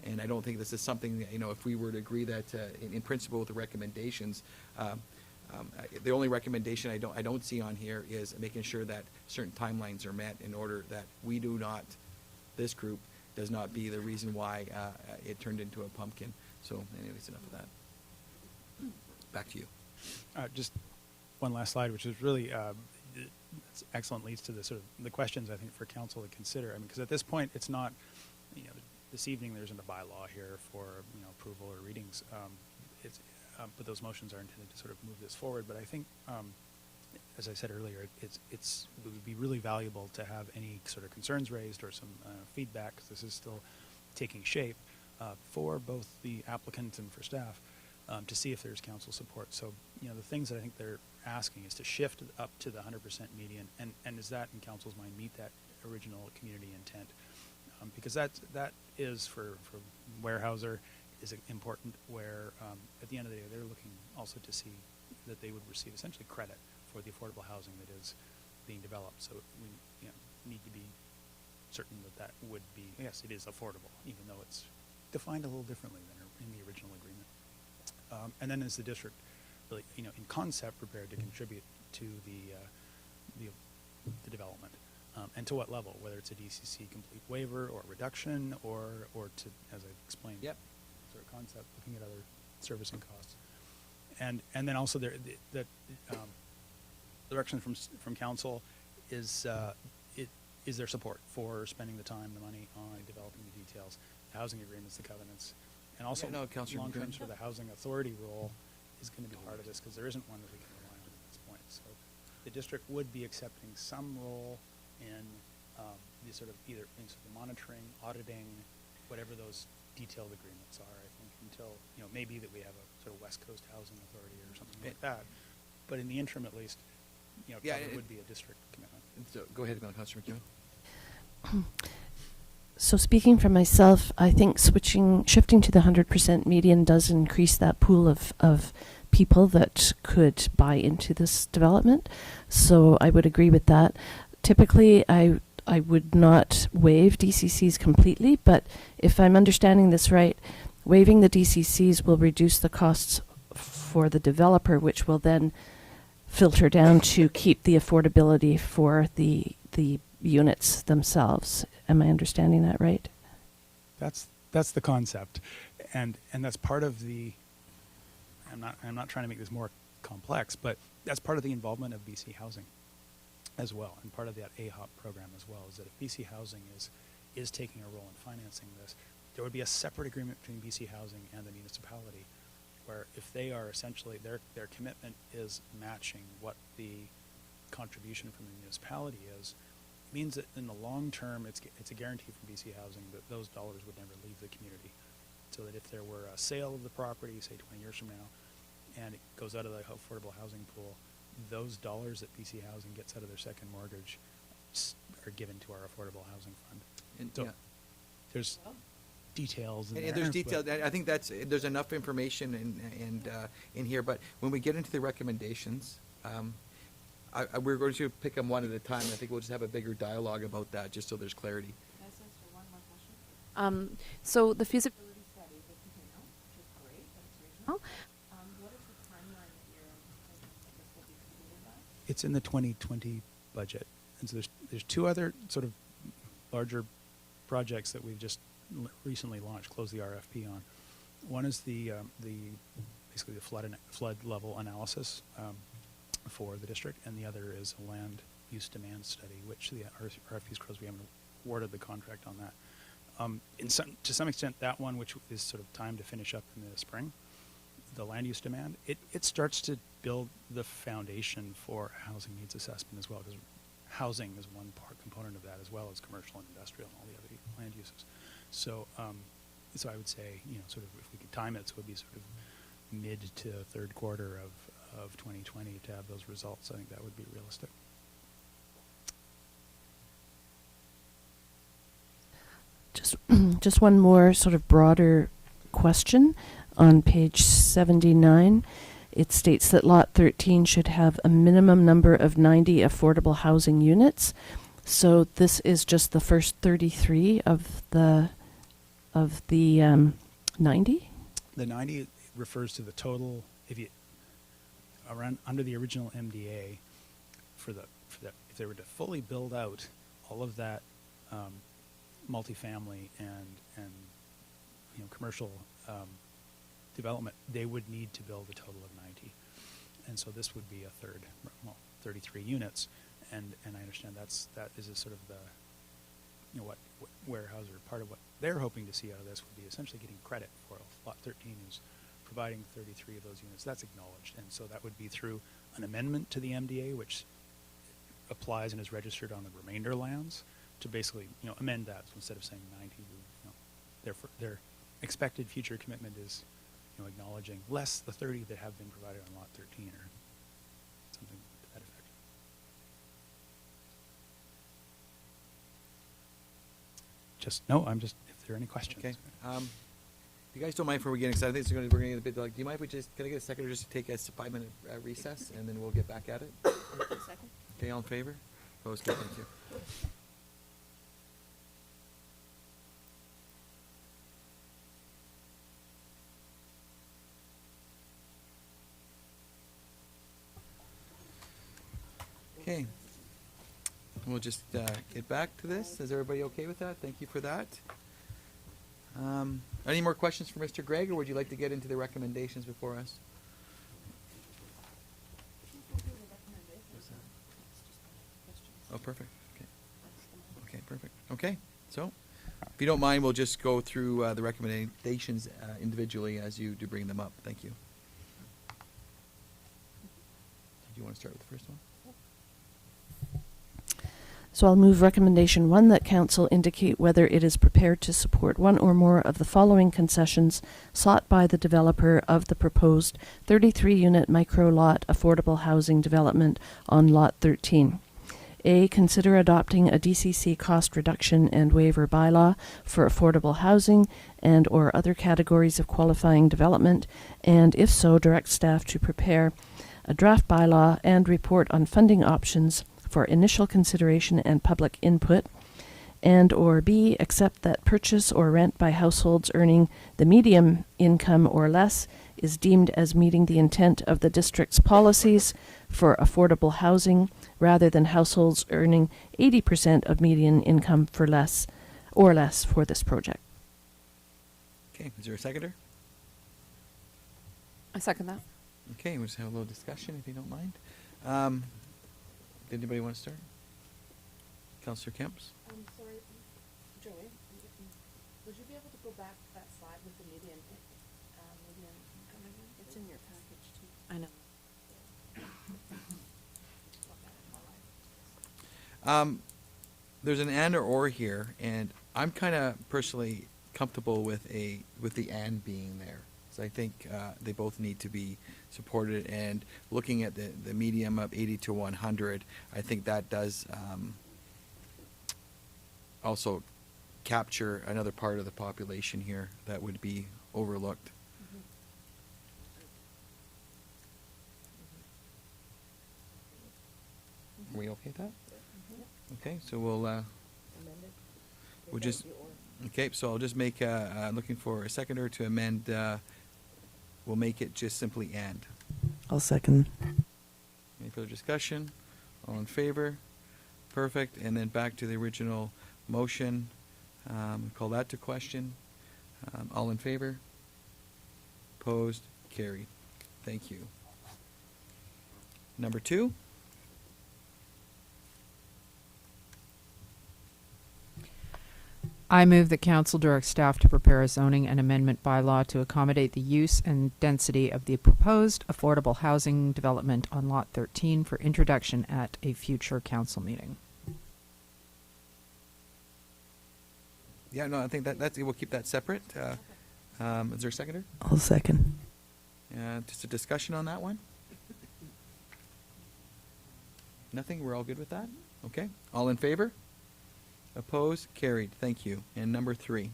And I don't think this is something that, you know, if we were to agree that in principle with the recommendations, the only recommendation I don't see on here is making sure that certain timelines are met in order that we do not, this group does not be the reason why it turned into a pumpkin. So anyways, enough of that. Back to you. Just one last slide, which is really it's excellent, leads to the sort of the questions I think for council to consider. I mean, because at this point, it's not, you know, this evening there isn't a bylaw here for, you know, approval or readings. But those motions are intended to sort of move this forward. But I think, as I said earlier, it would be really valuable to have any sort of concerns raised or some feedback, because this is still taking shape for both the applicant and for staff, to see if there's council support. So, you know, the things that I think they're asking is to shift up to the 100% median, and does that, in council's mind, meet that original community intent? Because that is for Weyerhaeuser is important, where at the end of the day they're looking also to see that they would receive essentially credit for the affordable housing that is being developed. So we, you know, need to be certain that would be, yes, it is affordable, even though it's defined a little differently than in the original agreement. And then is the district really, you know, in concept prepared to contribute to the development? And to what level, whether it's a DCC complete waiver or reduction, or to, as I explained, yep, sort of concept, looking at other servicing costs, and then also the direction from council is is there support for spending the time, the money on developing the details, the housing agreements, the covenants, and also long-term sort of the housing authority role is going to be part of this, because there isn't one that we can rely on at this point. So the district would be accepting some role in the sort of either in sort of monitoring, auditing, whatever those detailed agreements are. I think until, you know, maybe that we have a sort of West Coast Housing Authority or something like that. But in the interim, at least, you know, it would be a district commitment. So go ahead, Councillor McEwen. So speaking for myself, I think shifting to the 100% median does increase that pool of people that could buy into this development. So I would agree with that. Typically, I would not waive DCCs completely, but if I'm understanding this right, waiving the DCCs will reduce the costs for the developer, which will then filter down to keep the affordability for the units themselves. Am I understanding that right? That's the concept, and that's part of the. I'm not trying to make this more complex, but that's part of the involvement of BC Housing as well, and part of that AHOP program as well, is that if BC Housing is taking a role in financing this, there would be a separate agreement between BC Housing and the municipality, where if they are essentially, their commitment is matching what the contribution from the municipality is, means that in the long term, it's a guarantee from BC Housing that those dollars would never leave the community. So that if there were a sale of the property, say 20 years from now, and it goes out of the affordable housing pool, those dollars that BC Housing gets out of their second mortgage are given to our affordable housing fund. And so there's details in and there, there's details. I think there's enough information in here. But when we get into the recommendations, we're going to pick them one at a time. I think we'll just have a bigger dialogue about that, just so there's clarity. Can I ask for one more question? So the feasibility study is continual, which is great, but it's regional. What is the timeline that you're thinking that this will be completed by? It's in the 2020 budget, and so there's two other sort of larger projects that we've just recently launched, closed the RFP on. One is the basically the flood level analysis for the district, and the other is a land use demand study, which the RFP is closed. We haven't awarded the contract on that. To some extent, that one, which is sort of timed to finish up in the spring, the land use demand, it starts to build the foundation for housing needs assessment as well, because housing is one part component of that, as well as commercial and industrial and all the other land uses. So, so I would say, sort of if we could time it, so it would be sort of mid to third quarter of 2020 to have those results. I think that would be realistic. Just one more sort of broader question. On page 79, it states that Lot 13 should have a minimum number of 90 affordable housing units. So this is just the first 33 of the 90? The 90 refers to the total. If you under the original MDA, if they were to fully build out all of that multifamily and commercial development, they would need to build a total of 90, and so this would be a third, 33 units, and I understand that is a sort of the what Weyerhaeuser, part of what they're hoping to see out of this would be essentially getting credit for Lot 13 is providing 33 of those units. That's acknowledged, and so that would be through an amendment to the MDA, which applies and is registered on the remainder lands, to basically amend that. So instead of saying 90, their expected future commitment is acknowledging less the 30 that have been provided on Lot 13 or something to that effect. If there are any questions. Okay. You guys don't mind before we get excited? I think we're going to get a bit like. Do you mind if we can I get a second just to take a 5-minute recess, and then we'll get back at it? Second. Okay, all in favor? Opposed? Okay, thank you. Okay. We'll just get back to this. Is everybody okay with that? Thank you for that. Any more questions for Mr. Gregg, or would you like to get into the recommendations before us? Oh, perfect. Okay. Okay, perfect. Okay. So, if you don't mind, we'll just go through the recommendations individually as you do bring them up. Thank you. Do you want to start with the first one? So I'll move recommendation 1 that council indicate whether it is prepared to support one or more of the following concessions sought by the developer of the proposed 33-unit micro-lot affordable housing development on Lot 13. A, consider adopting a DCC cost reduction and waiver bylaw for affordable housing and or other categories of qualifying development, and if so, direct staff to prepare a draft bylaw and report on funding options for initial consideration and public input, and or B, accept that purchase or rent by households earning the medium income or less is deemed as meeting the intent of the district's policies for affordable housing rather than households earning 80% of median income for less for this project. Okay, is there a seconder? I second that. Okay, we'll just have a little discussion if you don't mind. Did anybody want to start? Councillor Kemps? I'm sorry, Joey, would you be able to go back to that slide with the median income again? It's in your package too. I know. There's an and or here, and I'm kind of personally comfortable with the and being there. So I think they both need to be supported, and looking at the medium of 80 to 100, I think that does also capture another part of the population here that would be overlooked. Are we okay with that? Okay, so we'll just, okay, so I'll just make, looking for a seconder to amend, we'll make it just simply and. I'll second. Any further discussion? All in favor? Perfect, and then back to the original motion, call that to question. All in favor? Opposed? Carried. Thank you. Number 2? I move that council direct staff to prepare a zoning and amendment bylaw to accommodate the use and density of the proposed affordable housing development on Lot 13 for introduction at a future council meeting. Yeah, no, I think that's, we'll keep that separate. Is there a seconder? I'll second. Just a discussion on that one? Nothing? We're all good with that? Okay. All in favor? Opposed? Carried. Thank you. And number 3.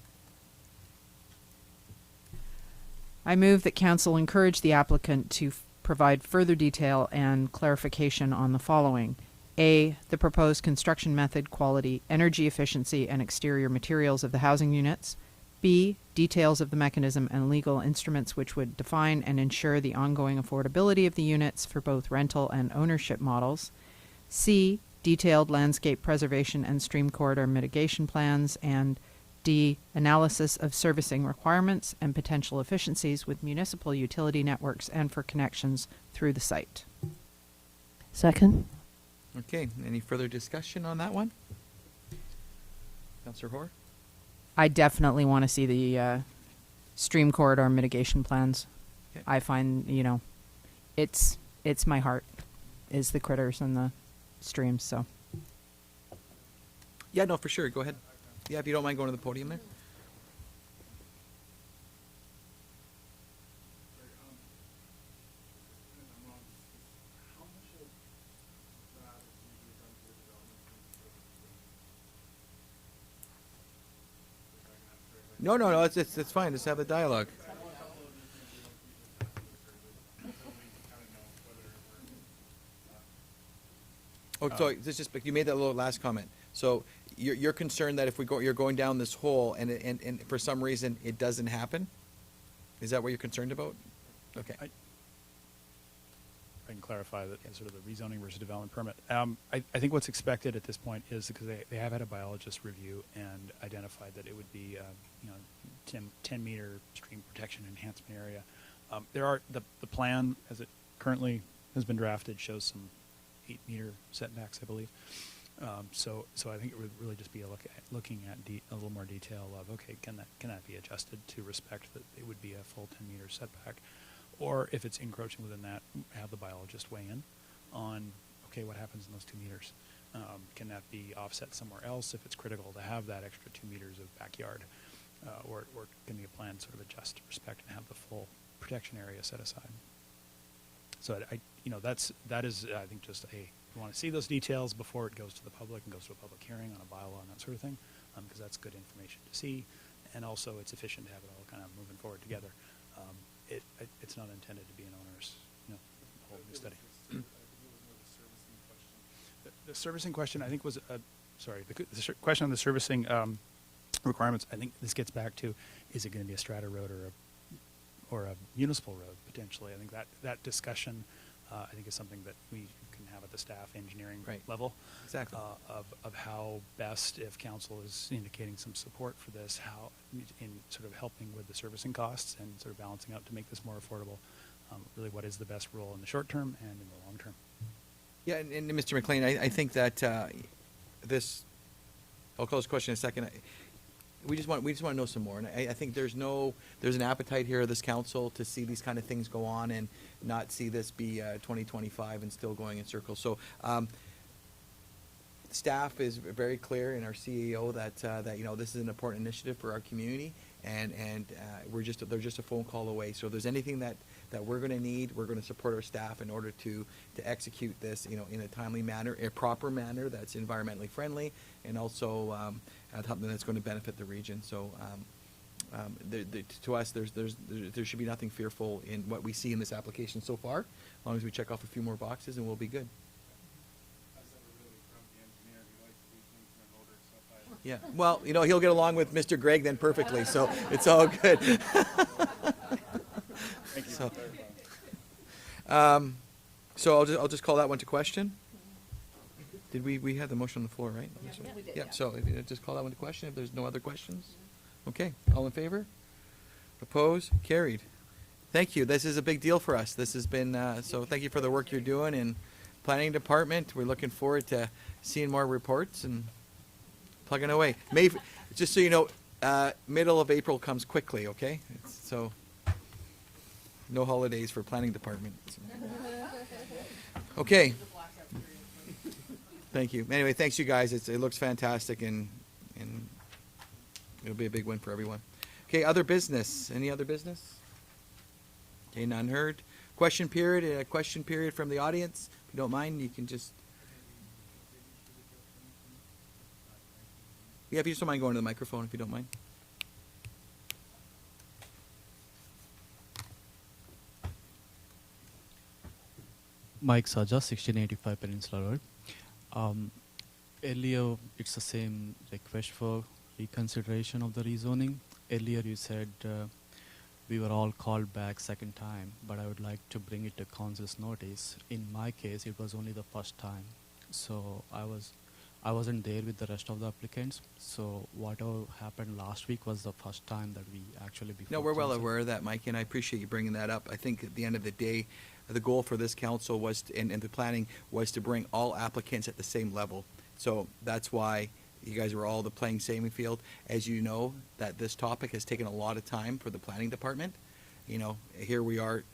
I move that council encourage the applicant to provide further detail and clarification on the following. A, the proposed construction method, quality, energy efficiency, and exterior materials of the housing units. B, details of the mechanism and legal instruments which would define and ensure the ongoing affordability of the units for both rental and ownership models. C, detailed landscape preservation and stream corridor mitigation plans. And D, analysis of servicing requirements and potential efficiencies with municipal utility networks and for connections through the site. Second. Okay. Any further discussion on that one? Councillor Hoare? I definitely want to see the stream corridor mitigation plans. Okay. I find, it's my heart, is the critters and the streams, so. Yeah, no, for sure. Go ahead. Yeah, if you don't mind going to the podium there. No, it's fine. Just have the dialogue. Oh, sorry. This just you made that little last comment. So you're concerned that if you're going down this hole and for some reason it doesn't happen. Is that what you're concerned about? Okay. I can clarify that sort of the rezoning versus development permit. I think what's expected at this point is because they have had a biologist review and identified that it would be 10 meter stream protection enhancement area. There are the plan as it currently has been drafted shows some 8 meter setbacks, I believe. So I think it would really just be looking at a little more detail of, okay, can that be adjusted to respect that it would be a full 10 meter setback, or if it's encroaching within that, have the biologist weigh in on, okay, what happens in those 2 meters? Can that be offset somewhere else if it's critical to have that extra 2 meters of backyard, or can the plan sort of adjust to respect and have the full protection area set aside? So that is I think just you want to see those details before it goes to the public and goes to a public hearing on a bylaw and that sort of thing, because that's good information to see, and also it's efficient to have it all kind of moving forward together. It's not intended to be an onerous, whole new study. The servicing question I think was the question on the servicing requirements. I think this gets back to, is it going to be a strata road or a municipal road potentially? I think that discussion I think is something that we can have at the staff engineering level. Exactly. Of how best, if council is indicating some support for this, how in sort of helping with the servicing costs and sort of balancing out to make this more affordable. Really, what is the best role in the short term and in the long term? Yeah, and Mr. McLean, I think that this, I'll call this question in a second. We just want to know some more, and I think there's an appetite here of this council to see these kind of things go on and not see this be 2025 and still going in circles. So staff is very clear in our CEO that this is an important initiative for our community, and they're just a phone call away. So if there's anything that we're going to need, we're going to support our staff in order to execute this, in a timely manner, a proper manner that's environmentally friendly, and also something that's going to benefit the region. So to us, there should be nothing fearful in what we see in this application so far, as long as we check off a few more boxes, and we'll be good. Yeah, well, he'll get along with Mr. Gregg then perfectly, so it's all good. Thank you. So I'll just call that one to question. Did we had the motion on the floor, right? Yeah, we did. Yeah. So just call that one to question if there's no other questions. Okay. All in favor? Opposed? Carried. Thank you. This is a big deal for us. This has been so. Thank you for the work you're doing in planning department. We're looking forward to seeing more reports and plugging away. just so you know, middle of April comes quickly, okay? So, no holidays for planning department. Okay. Thank you. Anyway, thanks you guys. It looks fantastic and it'll be a big win for everyone. Okay, other business. Any other business? Okay, none heard. Question period. A question period from the audience. If you don't mind, you can just. Yeah, if you just don't mind going to the microphone, if you don't mind. Mike Saja, 1685 Peninsula Road. Earlier, it's the same request for reconsideration of the rezoning. Earlier, you said we were all called back second time, but I would like to bring it to council's notice. In my case, it was only the first time, so I wasn't there with the rest of the applicants. So whatever happened last week was the first time that we actually before. No, we're well council. aware of that, Mike, and I appreciate you bringing that up. I think at the end of the day, the goal for this council was, and the planning, was to bring all applicants at the same level. So that's why you guys were all the playing same field. As you know, that this topic has taken a lot of time for the planning department. You know, here we are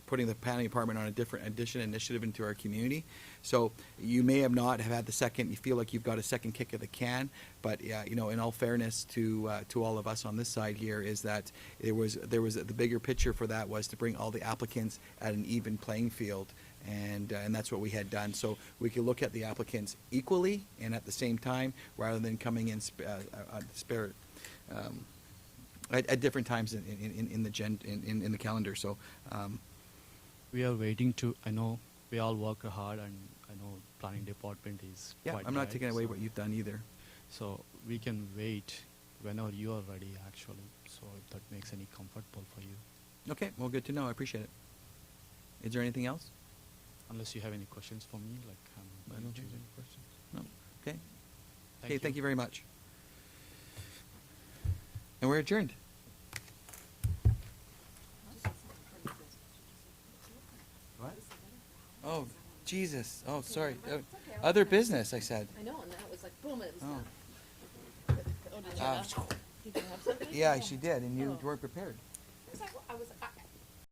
putting the planning department on a different initiative into our community. So you may have not have had the second, you feel like you've got a second kick of the can, but yeah, you know, in all fairness to all of us on this side here, is that there was the bigger picture for that was to bring all the applicants at an even playing field. And that's what we had done. So we could look at the applicants equally and at the same time, rather than coming in at different times in the calendar. So we are waiting to. I know we all work hard, and I know planning department is. yeah, quite I'm not tight, taking away so- what you've done either. So we can wait whenever you are ready, actually. So if that makes any comfortable for you, Okay, well, good to know. I appreciate it. Is there anything else? unless you have any questions for me, like. I don't think there's any questions. No. Okay. Thank Okay, you. thank you very much. And we're adjourned. What? Oh, Jesus. Oh, sorry. Other business, I said. I know, and that was like, boom, it was Oh. done. Did you have something? Yeah, she did, and you weren't prepared.